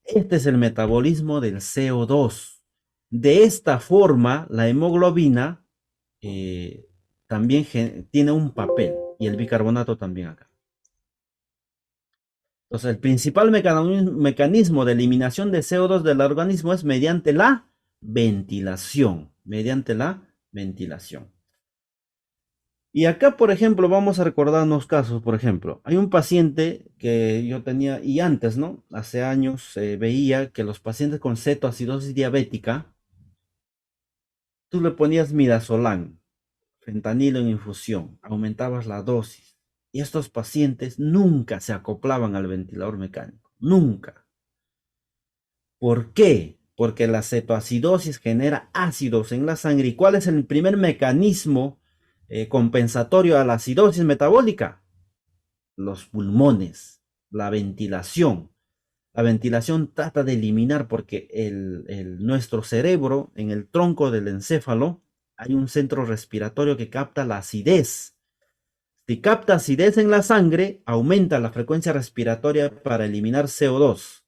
Este es el metabolismo del CO2. De esta forma, la hemoglobina también tiene un papel, y el bicarbonato también acá. Entonces, el principal mecanismo de eliminación de CO2 del organismo es mediante la ventilación. Mediante la ventilación. Y acá, por ejemplo, vamos a recordar unos casos. Por ejemplo, hay un paciente que yo tenía, y antes, ¿no? Hace años veía que los pacientes con cetoacidosis diabética, tú le ponías midazolam, fentanilo en infusión, aumentabas la dosis. Y estos pacientes nunca se acoplaban al ventilador mecánico. Nunca. ¿Por qué? Porque la cetoacidosis genera ácidos en la sangre. ¿Y cuál es el primer mecanismo compensatorio a la acidosis metabólica? Los pulmones. la ventilación. La ventilación trata de eliminar porque nuestro cerebro, en el tronco del encéfalo, hay un centro respiratorio que capta la acidez. Si capta acidez en la sangre, aumenta la frecuencia respiratoria para eliminar CO2.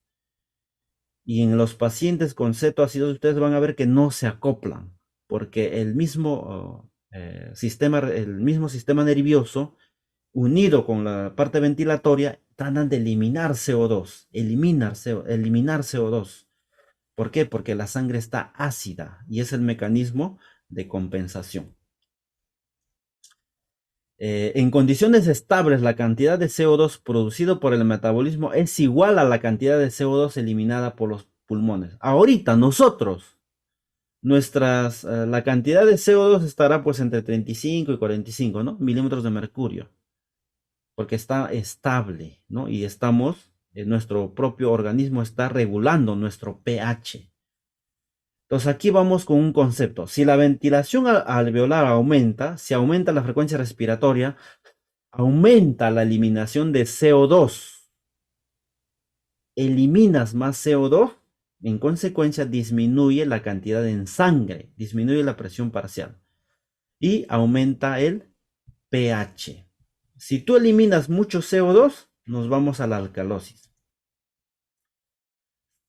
Y en los pacientes con cetoacidosis ustedes van a ver que no se acoplan, porque el mismo sistema nervioso, unido con la parte ventilatoria, tratan de eliminar CO2, eliminar CO2. ¿Por qué? Porque la sangre está ácida y es el mecanismo de compensación. En condiciones estables, la cantidad de CO2 producido por el metabolismo es igual a la cantidad de CO2 eliminada por los pulmones. Ahorita nosotros, la cantidad de CO2 estará pues entre 35 y 45, ¿no? Milímetros de mercurio, porque está estable, ¿no? Y nuestro propio organismo está regulando nuestro pH. Entonces aquí vamos con un concepto. Si la ventilación alveolar aumenta, si aumenta la frecuencia respiratoria, aumenta la eliminación de CO2. Eliminas más CO2, en consecuencia disminuye la cantidad en sangre, disminuye la presión parcial y aumenta el pH. Si tú eliminas mucho CO2, nos vamos a la alcalosis.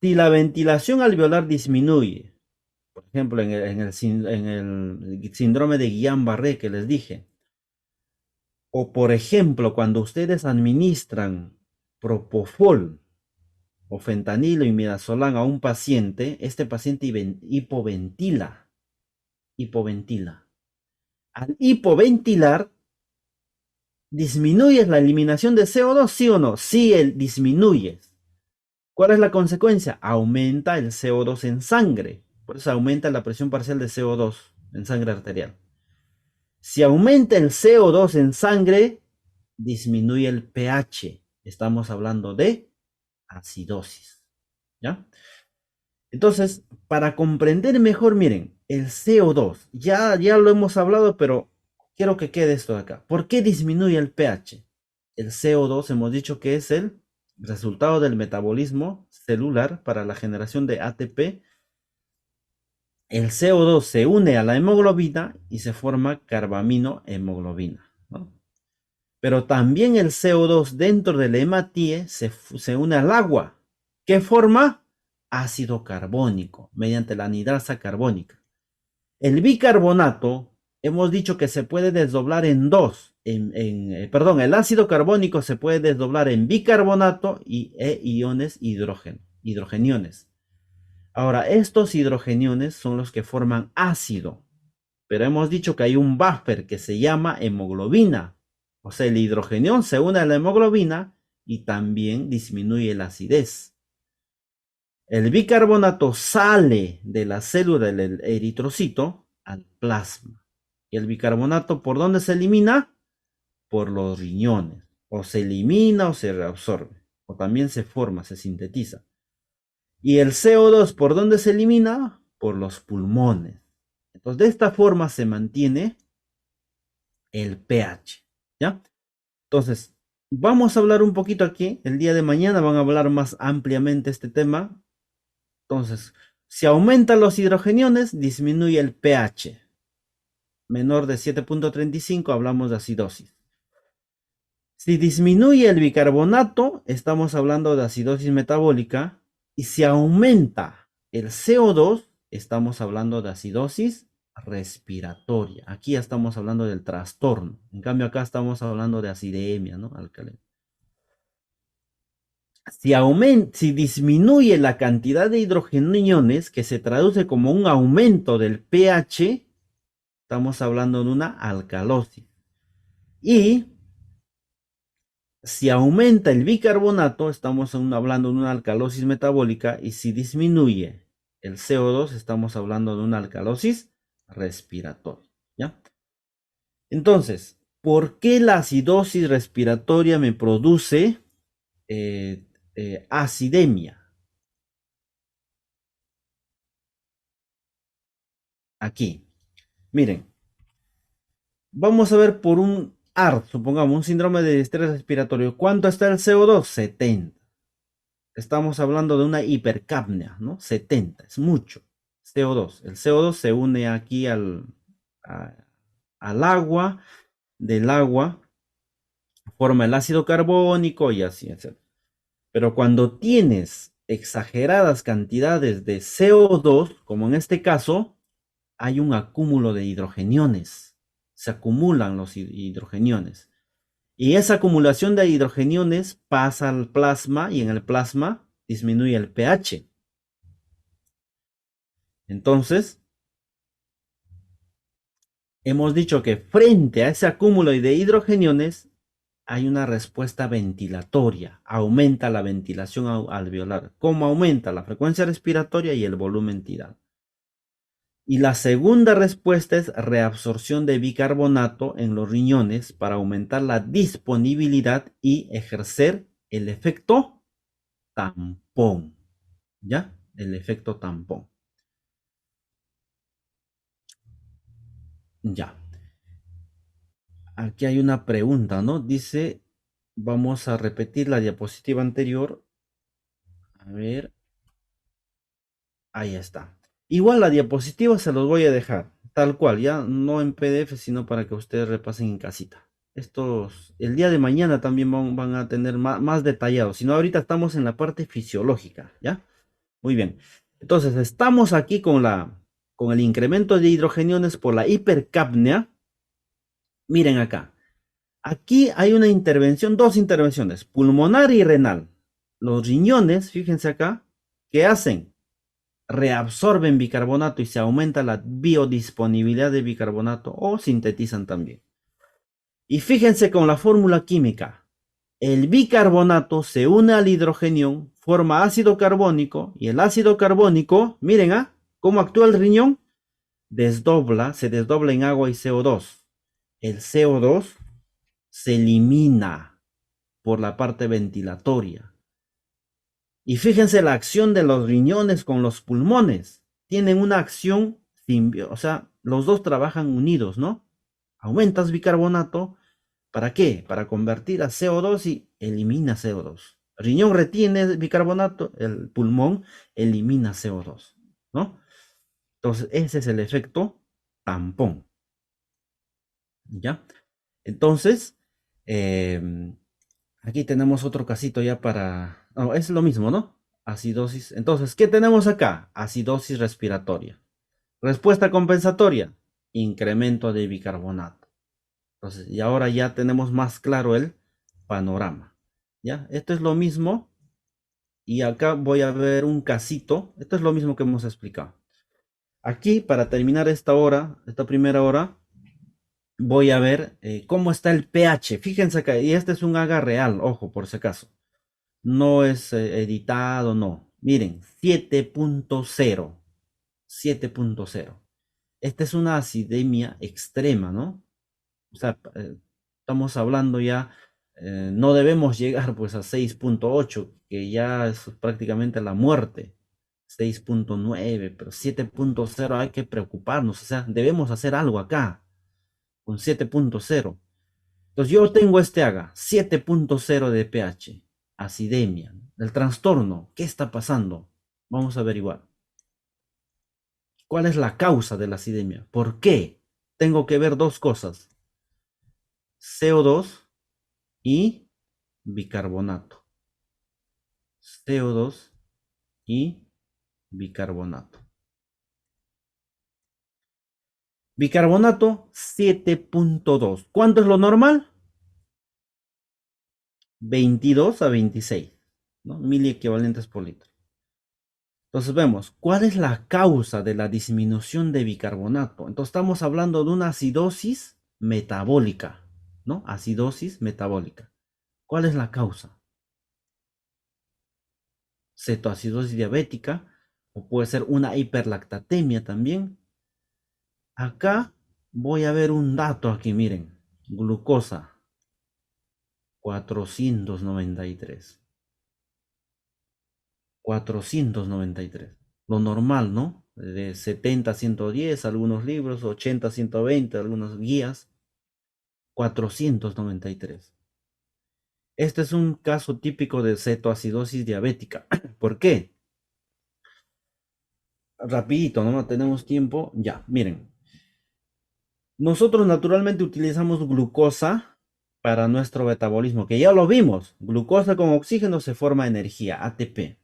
Si la ventilación alveolar disminuye, por ejemplo, en el síndrome de Guillain-Barré que les dije, o por ejemplo, cuando ustedes administran propofol o fentanilo y midazolam a un paciente, este paciente hipoventila. Al hipoventilar, ¿disminuyes la eliminación de CO2? ¿Sí o no? Sí, disminuyes. ¿Cuál es la consecuencia? Aumenta el CO2 en sangre. Por eso aumenta la presión parcial de CO2 en sangre arterial. Si aumenta el CO2 en sangre, disminuye el pH. Estamos hablando de acidosis. ¿Ya? Entonces, para comprender mejor, miren, el CO2, ya lo hemos hablado, pero quiero que quede esto de acá. ¿Por qué disminuye el pH? El CO2 hemos dicho que es el resultado del metabolismo celular para la generación de ATP. El CO2 se une a la hemoglobina y se forma carbaminohemoglobina, ¿no? Pero también el CO2 dentro del hematíe se une al agua. ¿Qué forma? Ácido carbónico, mediante la anidrasa carbónica. El bicarbonato, hemos dicho que se puede desdoblar en dos. Perdón, el ácido carbónico se puede desdoblar en bicarbonato e iones hidrogeniones. Ahora, estos hidrogeniones son los que forman ácido, pero hemos dicho que hay un buffer que se llama hemoglobina. O sea, el hidrogenión se une a la hemoglobina y también disminuye la acidez. El bicarbonato sale de la célula del eritrocito al plasma. ¿Y el bicarbonato por dónde se elimina? Por los riñones. O se elimina o se reabsorbe. O también se forma, se sintetiza. ¿Y el CO2 por dónde se elimina? Por los pulmones. Entonces, de esta forma se mantiene el pH. ¿Ya? Entonces, vamos a hablar un poquito aquí. El día de mañana van a hablar más ampliamente este tema. Entonces, si aumentan los hidrogeniones, disminuye el pH. Menor de 7.35, hablamos de acidosis. Si disminuye el bicarbonato, estamos hablando de acidosis metabólica. Y si aumenta el CO2, estamos hablando de acidosis respiratoria. Aquí ya estamos hablando del trastorno. En cambio, acá estamos hablando de acidemia, ¿no? Alcalina. Si disminuye la cantidad de hidrogeniones, que se traduce como un aumento del pH, estamos hablando de una alcalosis. Y si aumenta el bicarbonato, estamos hablando de una alcalosis metabólica. Y si disminuye el CO2, estamos hablando de una alcalosis respiratoria. ¿Ya? Entonces, ¿por qué la acidosis respiratoria me produce acidemia? Aquí. Miren, vamos a ver por un ART, supongamos, un síndrome de distrés respiratorio. ¿Cuánto está el CO2? 70. Estamos hablando de una hipercapnia, ¿no? 70, es mucho. CO2. El CO2 se une aquí al agua, del agua, forma el ácido carbónico y así, etc. Pero cuando tienes exageradas cantidades de CO2, como en este caso, hay un acúmulo de hidrogeniones. Se acumulan los hidrogeniones. Y esa acumulación de hidrogeniones pasa al plasma y en el plasma disminuye el pH. Entonces, hemos dicho que frente a ese acúmulo de hidrogeniones hay una respuesta ventilatoria. Aumenta la ventilación alveolar. ¿Cómo aumenta? La frecuencia respiratoria y el volumen tidal. Y la segunda respuesta es reabsorción de bicarbonato en los riñones para aumentar la disponibilidad y ejercer el efecto tampón. ¿Ya? El efecto tampón. Ya. Aquí hay una pregunta, ¿no? Dice, vamos a repetir la diapositiva anterior. A ver, ahí está. Igual la diapositiva se los voy a dejar, tal cual, ya no en PDF, sino para que ustedes repasen en casita. Estos, el día de mañana también van a tener más detallados, sino ahorita estamos en la parte fisiológica, ¿ya? Muy bien. Entonces, estamos aquí con el incremento de hidrogeniones por la hipercapnia. Miren acá. Aquí hay una intervención, dos intervenciones, pulmonar y renal. Los riñones, fíjense acá, ¿qué hacen? Reabsorben bicarbonato y se aumenta la biodisponibilidad de bicarbonato o sintetizan también. Y fíjense con la fórmula química. El bicarbonato se une al hidrogenión, forma ácido carbónico y el ácido carbónico, miren, ¿cómo actúa el riñón? Se desdobla en agua y CO2. El CO2 se elimina por la parte ventilatoria. Y fíjense la acción de los riñones con los pulmones. Tienen una acción simbiótica, o sea, los dos trabajan unidos, ¿no? Aumentas bicarbonato, ¿para qué? Para convertir a CO2 y elimina CO2. El riñón retiene bicarbonato, el pulmón elimina CO2, ¿no? Entonces, ese es el efecto tampón, ¿ya? Entonces, aquí tenemos otro casito ya para... No, es lo mismo, ¿no? Acidosis. Entonces, ¿qué tenemos acá? Acidosis respiratoria. Respuesta compensatoria. Incremento de bicarbonato. Entonces, y ahora ya tenemos más claro el panorama. ¿Ya? Esto es lo mismo. Y acá voy a ver un casito. Esto es lo mismo que hemos explicado. Aquí, para terminar esta hora, esta primera hora, voy a ver cómo está el pH. Fíjense acá, y este es un Haga real, ojo, por si acaso. No es editado, no. Miren, 7.0. 7.0. Esta es una acidemia extrema, ¿no? O sea, estamos hablando ya, no debemos llegar pues a 6.8, que ya es prácticamente la muerte. 6.9, pero 7.0 hay que preocuparnos, o sea, debemos hacer algo acá, con 7.0. Entonces yo tengo este Haga, 7.0 de pH, acidemia, el trastorno, ¿qué está pasando? Vamos a averiguar. ¿Cuál es la causa de la acidemia? ¿Por qué? Tengo que ver dos cosas, CO2 y bicarbonato. CO2 y bicarbonato. Bicarbonato 7.2. ¿Cuánto es lo normal? 22 a 26, ¿no? Miliequivalentes por litro. Entonces vemos, ¿cuál es la causa de la disminución de bicarbonato? Entonces estamos hablando de una acidosis metabólica, ¿no? Acidosis metabólica. ¿Cuál es la causa? Cetoacidosis diabética, o puede ser una hiperlactatemia también. Acá voy a ver un dato aquí, miren, glucosa 493. 493. Lo normal, ¿no? De 70 a 110, algunos libros, 80 a 120, algunas guías. 493. Este es un caso típico de cetoacidosis diabética. ¿Por qué? Rapidito, no tenemos tiempo. Ya, miren. Nosotros naturalmente utilizamos glucosa para nuestro metabolismo, que ya lo vimos. Glucosa con oxígeno se forma energía, ATP.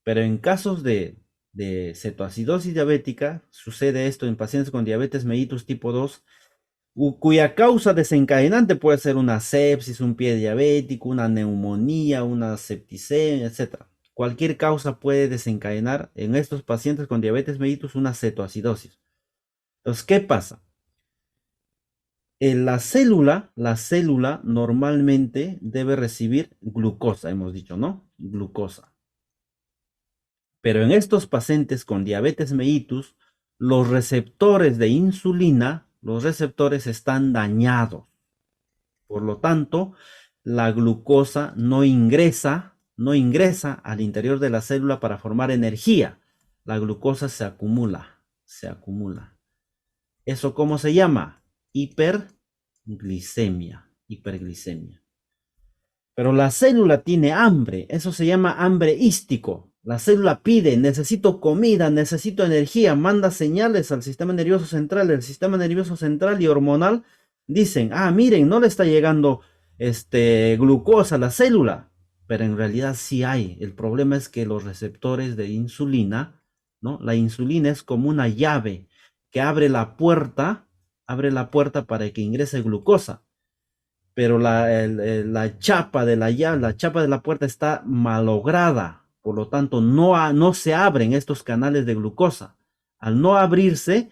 Pero en casos de cetoacidosis diabética, sucede esto en pacientes con diabetes mellitus tipo 2, cuya causa desencadenante puede ser una sepsis, un pie diabético, una neumonía, una septicemia, etc. Cualquier causa puede desencadenar en estos pacientes con diabetes mellitus una cetoacidosis. Entonces, ¿qué pasa? En la célula normalmente debe recibir glucosa, hemos dicho, ¿no? Glucosa. Pero en estos pacientes con diabetes mellitus, los receptores de insulina, los receptores están dañados. Por lo tanto, la glucosa no ingresa al interior de la célula para formar energía. La glucosa se acumula. ¿Eso cómo se llama? Hiperglicemia. Pero la célula tiene hambre, eso se llama hambre hístico. La célula pide, necesito comida, necesito energía, manda señales al sistema nervioso central. El sistema nervioso central y hormonal dicen, miren, no le está llegando glucosa a la célula, pero en realidad sí hay. El problema es que los receptores de insulina, ¿no? La insulina es como una llave que abre la puerta para que ingrese glucosa, pero la chapa de la chapa de la puerta está malograda, por lo tanto no se abren estos canales de glucosa. Al no abrirse,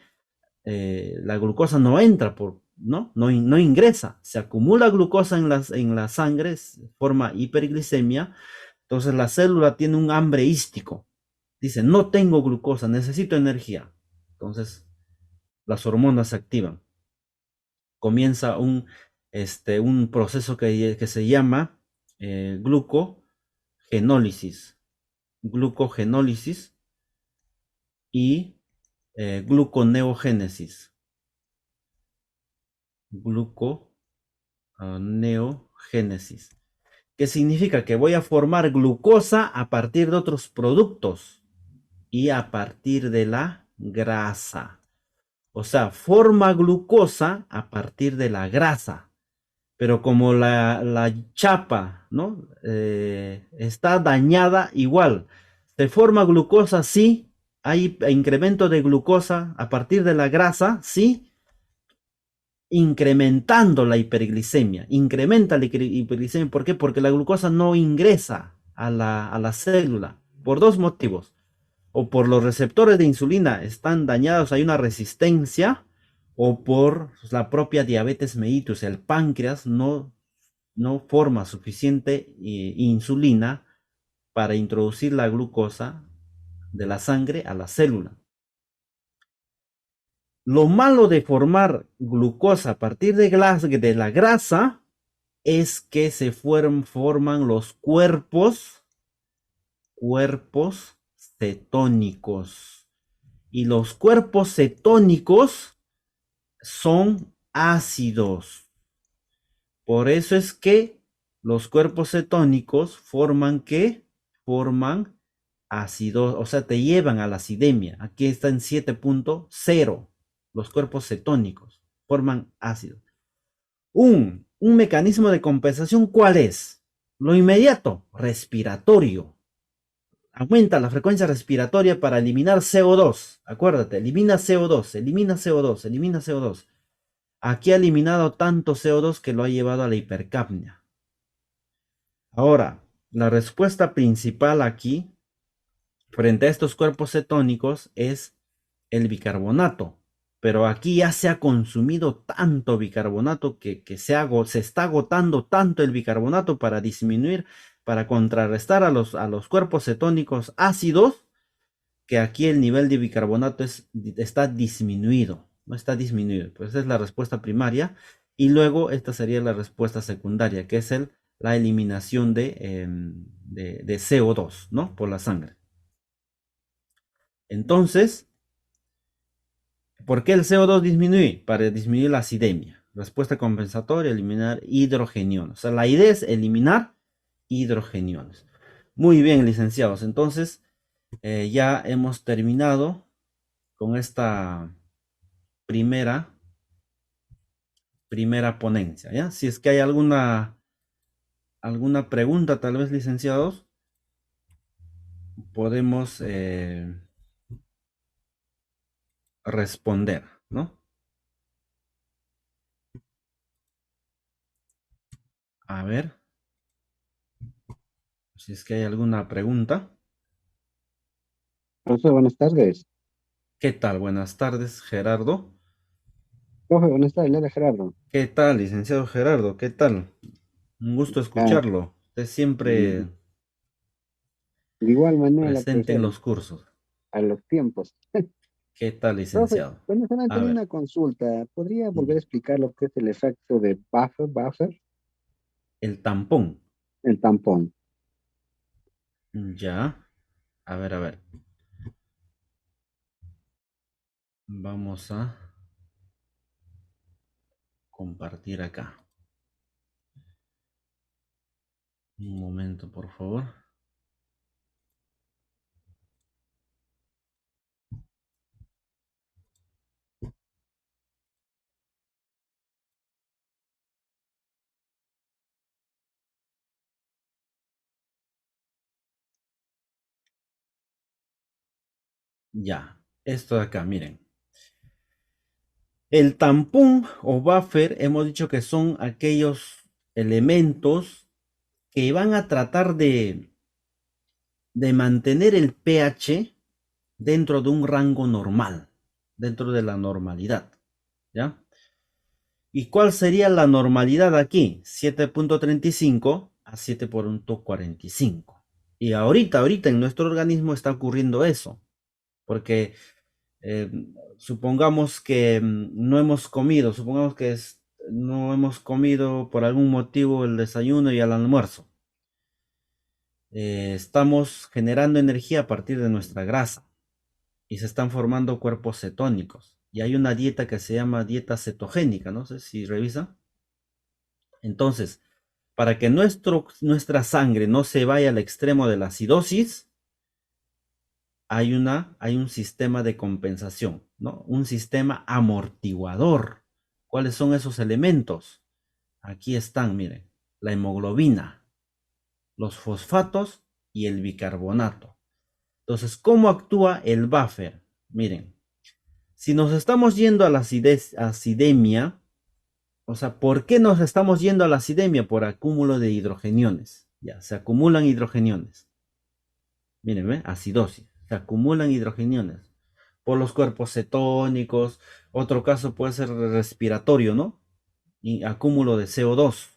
la glucosa no entra, no ingresa, se acumula glucosa en la sangre, forma hiperglicemia. Entonces la célula tiene un hambre hístico, dice, no tengo glucosa, necesito energía. Entonces las hormonas se activan, comienza un proceso que se llama glucogenólisis y gluconeogénesis. Gluconeogénesis. ¿Qué significa? Que voy a formar glucosa a partir de otros productos y a partir de la grasa. O sea, forma glucosa a partir de la grasa. Pero como la chapa, ¿no? Está dañada, igual. Se forma glucosa, sí. Hay incremento de glucosa a partir de la grasa, sí. Incrementando la hiperglicemia. Incrementa la hiperglicemia. ¿Por qué? Porque la glucosa no ingresa a la célula. Por dos motivos. O por los receptores de insulina están dañados, hay una resistencia, o por la propia diabetes mellitus, el páncreas no forma suficiente insulina para introducir la glucosa de la sangre a la célula. Lo malo de formar glucosa a partir de la grasa es que se forman los cuerpos cetónicos. Y los cuerpos cetónicos son ácidos. Por eso es que los cuerpos cetónicos forman ácidos, o sea, te llevan a la acidemia. Aquí está en 7.0. Los cuerpos cetónicos forman ácidos. Un mecanismo de compensación, ¿cuál es? Lo inmediato, respiratorio. Aumenta la frecuencia respiratoria para eliminar CO2. Acuérdate, elimina CO2, elimina CO2, elimina CO2. Aquí ha eliminado tanto CO2 que lo ha llevado a la hipercapnia. Ahora, la respuesta principal aquí, frente a estos cuerpos cetónicos, es el bicarbonato. Pero aquí ya se ha consumido tanto bicarbonato que se está agotando tanto el bicarbonato para disminuir, para contrarrestar a los cuerpos cetónicos ácidos, que aquí el nivel de bicarbonato está disminuido. No está disminuido. Pues esa es la respuesta primaria. Y luego esta sería la respuesta secundaria, que es la eliminación de CO2, ¿no? Por la sangre. Entonces, ¿por qué el CO2 disminuye? Para disminuir la acidemia. Respuesta compensatoria, eliminar hidrogeniones. O sea, la idea es eliminar hidrogeniones. Muy bien, licenciados. Entonces, ya hemos terminado con esta primera ponencia, ¿ya? Si es que hay alguna pregunta, tal vez, licenciados, podemos responder, ¿no? A ver, si es que hay alguna pregunta. Profe, buenas tardes. ¿Qué tal? Buenas tardes, Gerardo. Profe, buenas tardes, le habla Gerardo. ¿Qué tal, licenciado Gerardo? ¿Qué tal? Un gusto Ah, escucharlo. Usted mm, siempre de igual manera, presente en profesor, los cursos. a los tiempos. ¿Qué tal, Profe, licenciado? bueno, solamente A tenía ver, una consulta. ¿Podría volver a explicar lo que es el efecto de buffer, el tampón. el tampón? Ya. A ver. Vamos a compartir acá. Un momento, por favor. Ya. Esto de acá, miren. El tampón o buffer, hemos dicho que son aquellos elementos que van a tratar de mantener el pH dentro de un rango normal, dentro de la normalidad, ¿ya? ¿Y cuál sería la normalidad aquí? 7.35 a 7.45. Y ahorita en nuestro organismo está ocurriendo eso, porque eh, supongamos que no hemos comido, supongamos que no hemos comido por algún motivo el desayuno y el almuerzo. Estamos generando energía a partir de nuestra grasa y se están formando cuerpos cetónicos. Y hay una dieta que se llama dieta cetogénica, no sé si revisa. Entonces, para que nuestra sangre no se vaya al extremo de la acidosis, hay un sistema de compensación, ¿no? Un sistema amortiguador. ¿Cuáles son esos elementos? Aquí están, miren, la hemoglobina, los fosfatos y el bicarbonato. Entonces, ¿cómo actúa el buffer? Miren, si nos estamos yendo a la acidemia, o sea, ¿por qué nos estamos yendo a la acidemia? Por acúmulo de hidrogeniones. Ya, se acumulan hidrogeniones. Miren, ¿ve? Acidosis. Se acumulan hidrogeniones. Por los cuerpos cetónicos. Otro caso puede ser respiratorio, ¿no? Y acúmulo de CO2.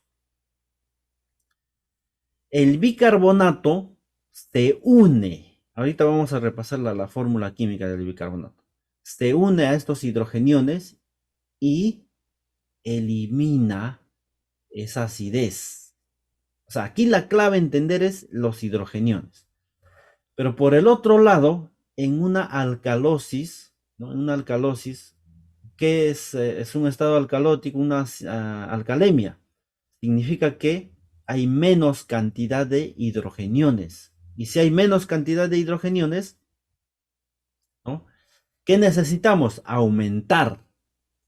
El bicarbonato se une. Ahorita vamos a repasar la fórmula química del bicarbonato. Se une a estos hidrogeniones y elimina esa acidez. O sea, aquí la clave a entender es los hidrogeniones. Pero por el otro lado, en una alcalosis, ¿no? En una alcalosis, ¿qué es? Es un estado alcalótico, una alcalemia. Significa que hay menos cantidad de hidrogeniones. Y si hay menos cantidad de hidrogeniones, ¿no? ¿Qué necesitamos? Aumentar.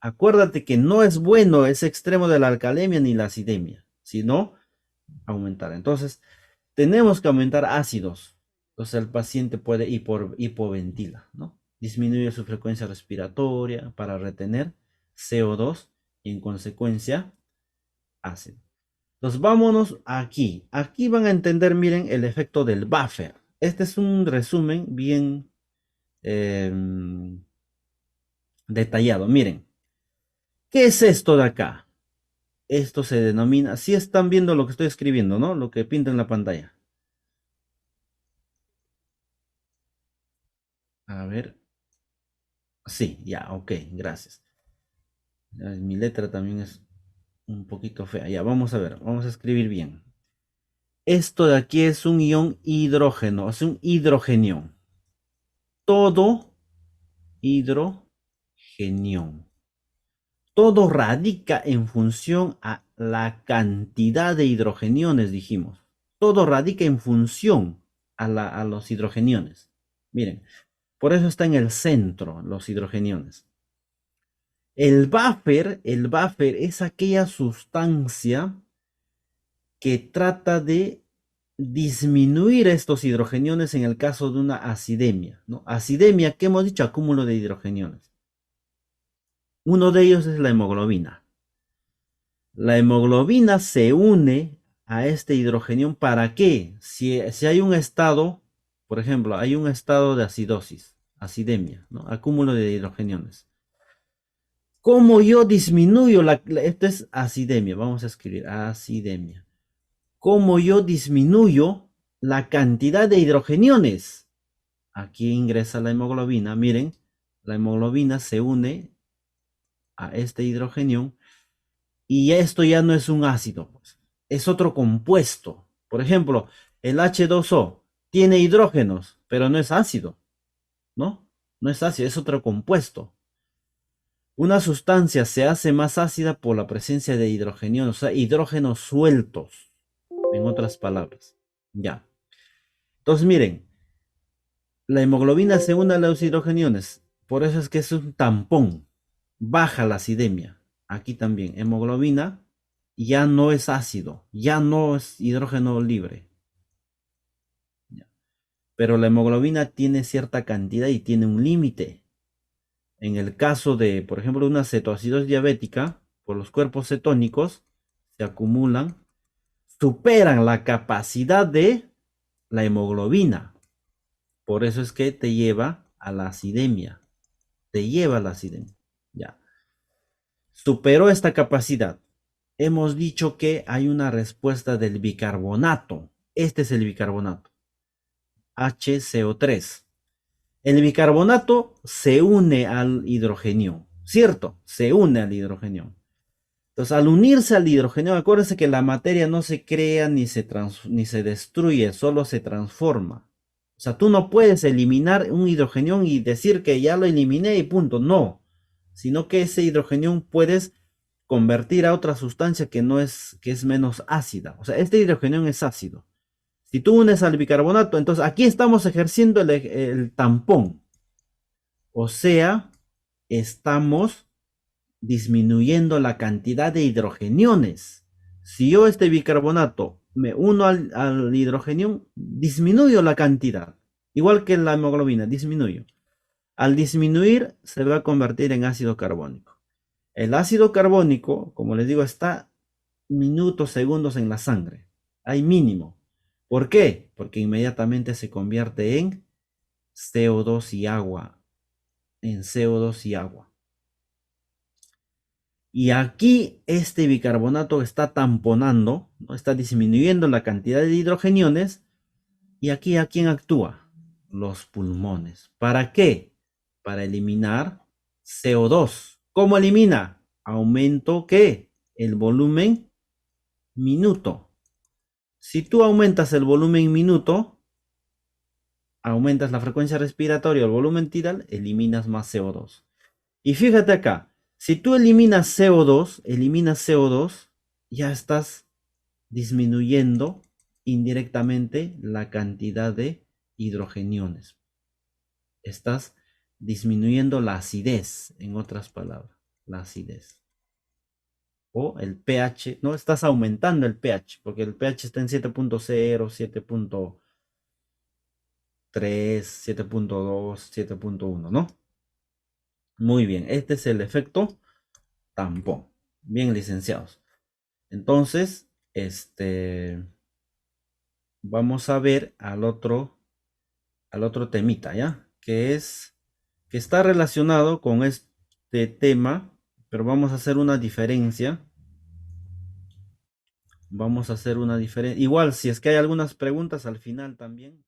Acuérdate que no es bueno ese extremo de la alcalemia ni la acidemia, sino aumentar. Entonces, tenemos que aumentar ácidos. Entonces, el paciente puede hipoventila, ¿no? Disminuye su frecuencia respiratoria para retener CO2 y en consecuencia ácido. Entonces, vámonos aquí. Aquí van a entender, miren, el efecto del buffer. Este es un resumen bien eh, detallado. Miren, ¿qué es esto de acá? Esto se denomina, si están viendo lo que estoy escribiendo, ¿no? Lo que pinta en la pantalla. A ver. Sí, ya, ok, gracias. Mi letra también es un poquito fea. Ya, vamos a ver, vamos a escribir bien. Esto de aquí es un ion hidrógeno, es un hidrogenión. Todo hidrogenión. Todo radica en función a la cantidad de hidrogeniones, dijimos. Todo radica en función a los hidrogeniones. Miren, por eso está en el centro los hidrogeniones. El buffer es aquella sustancia que trata de disminuir estos hidrogeniones en el caso de una acidemia, ¿no? Acidemia, ¿qué hemos dicho? Acúmulo de hidrogeniones. Uno de ellos es la hemoglobina. La hemoglobina se une a este hidrogenión. ¿Para qué? Si hay un estado, por ejemplo, hay un estado de acidosis, acidemia, ¿no? Acúmulo de hidrogeniones. ¿Cómo yo disminuyo esto es acidemia, vamos a escribir acidemia. ¿Cómo yo disminuyo la cantidad de hidrogeniones? Aquí ingresa la hemoglobina, miren, la hemoglobina se une a este hidrogenión y esto ya no es un ácido, pues, es otro compuesto. Por ejemplo, el H2O tiene hidrógenos, pero no es ácido, ¿no? No es ácido, es otro compuesto. Una sustancia se hace más ácida por la presencia de hidrogeniones, o sea, hidrógenos sueltos, en otras palabras. Ya. Entonces, miren, la hemoglobina se une a los hidrogeniones, por eso es que es un tampón, baja la acidemia. Aquí también, hemoglobina ya no es ácido, ya no es hidrógeno libre. Ya. Pero la hemoglobina tiene cierta cantidad y tiene un límite. En el caso de, por ejemplo, una cetoacidosis diabética, por los cuerpos cetónicos, se acumulan, superan la capacidad de la hemoglobina. Por eso es que te lleva a la acidemia. Te lleva a la acidemia. Ya. Superó esta capacidad. Hemos dicho que hay una respuesta del bicarbonato. Este es el bicarbonato. HCO3. El bicarbonato se une al hidrogenio, ¿cierto? Se une al hidrogenio. Entonces, al unirse al hidrogenio, acuérdense que la materia no se crea ni se destruye, solo se transforma. O sea, tú no puedes eliminar un hidrogenio y decir que ya lo eliminé y punto. No, sino que ese hidrogenio puedes convertir a otra sustancia que es menos ácida. O sea, este hidrogenio es ácido. Si tú unes al bicarbonato, entonces aquí estamos ejerciendo el tampón. O sea, estamos disminuyendo la cantidad de hidrogeniones. Si yo este bicarbonato me uno al hidrogenio, disminuyo la cantidad. Igual que la hemoglobina, disminuyo. Al disminuir, se va a convertir en ácido carbónico. El ácido carbónico, como les digo, está minutos, segundos en la sangre. Hay mínimo. ¿Por qué? Porque inmediatamente se convierte en CO2 y agua. En CO2 y agua. Y aquí este bicarbonato está tamponando, ¿no? Está disminuyendo la cantidad de hidrogeniones. Y aquí, ¿a quién actúa? Los pulmones. ¿Para qué? Para eliminar CO2. ¿Cómo elimina? Aumento, ¿qué? El volumen minuto. Si tú aumentas el volumen minuto, aumentas la frecuencia respiratoria, el volumen tidal, eliminas más CO2. Y fíjate acá, si tú eliminas CO2, ya estás disminuyendo indirectamente la cantidad de hidrogeniones. Estás disminuyendo la acidez, en otras palabras, la acidez. O el pH, no estás aumentando el pH, porque el pH está en 7.0, 7.3, 7.2, 7.1, ¿no? Muy bien, este es el efecto tampón. Bien, licenciados. Entonces, vamos a ver al otro temita, ¿ya? Que está relacionado con este tema, pero vamos a hacer una diferencia. Vamos a hacer una diferencia. Igual, si es que hay algunas preguntas al final también.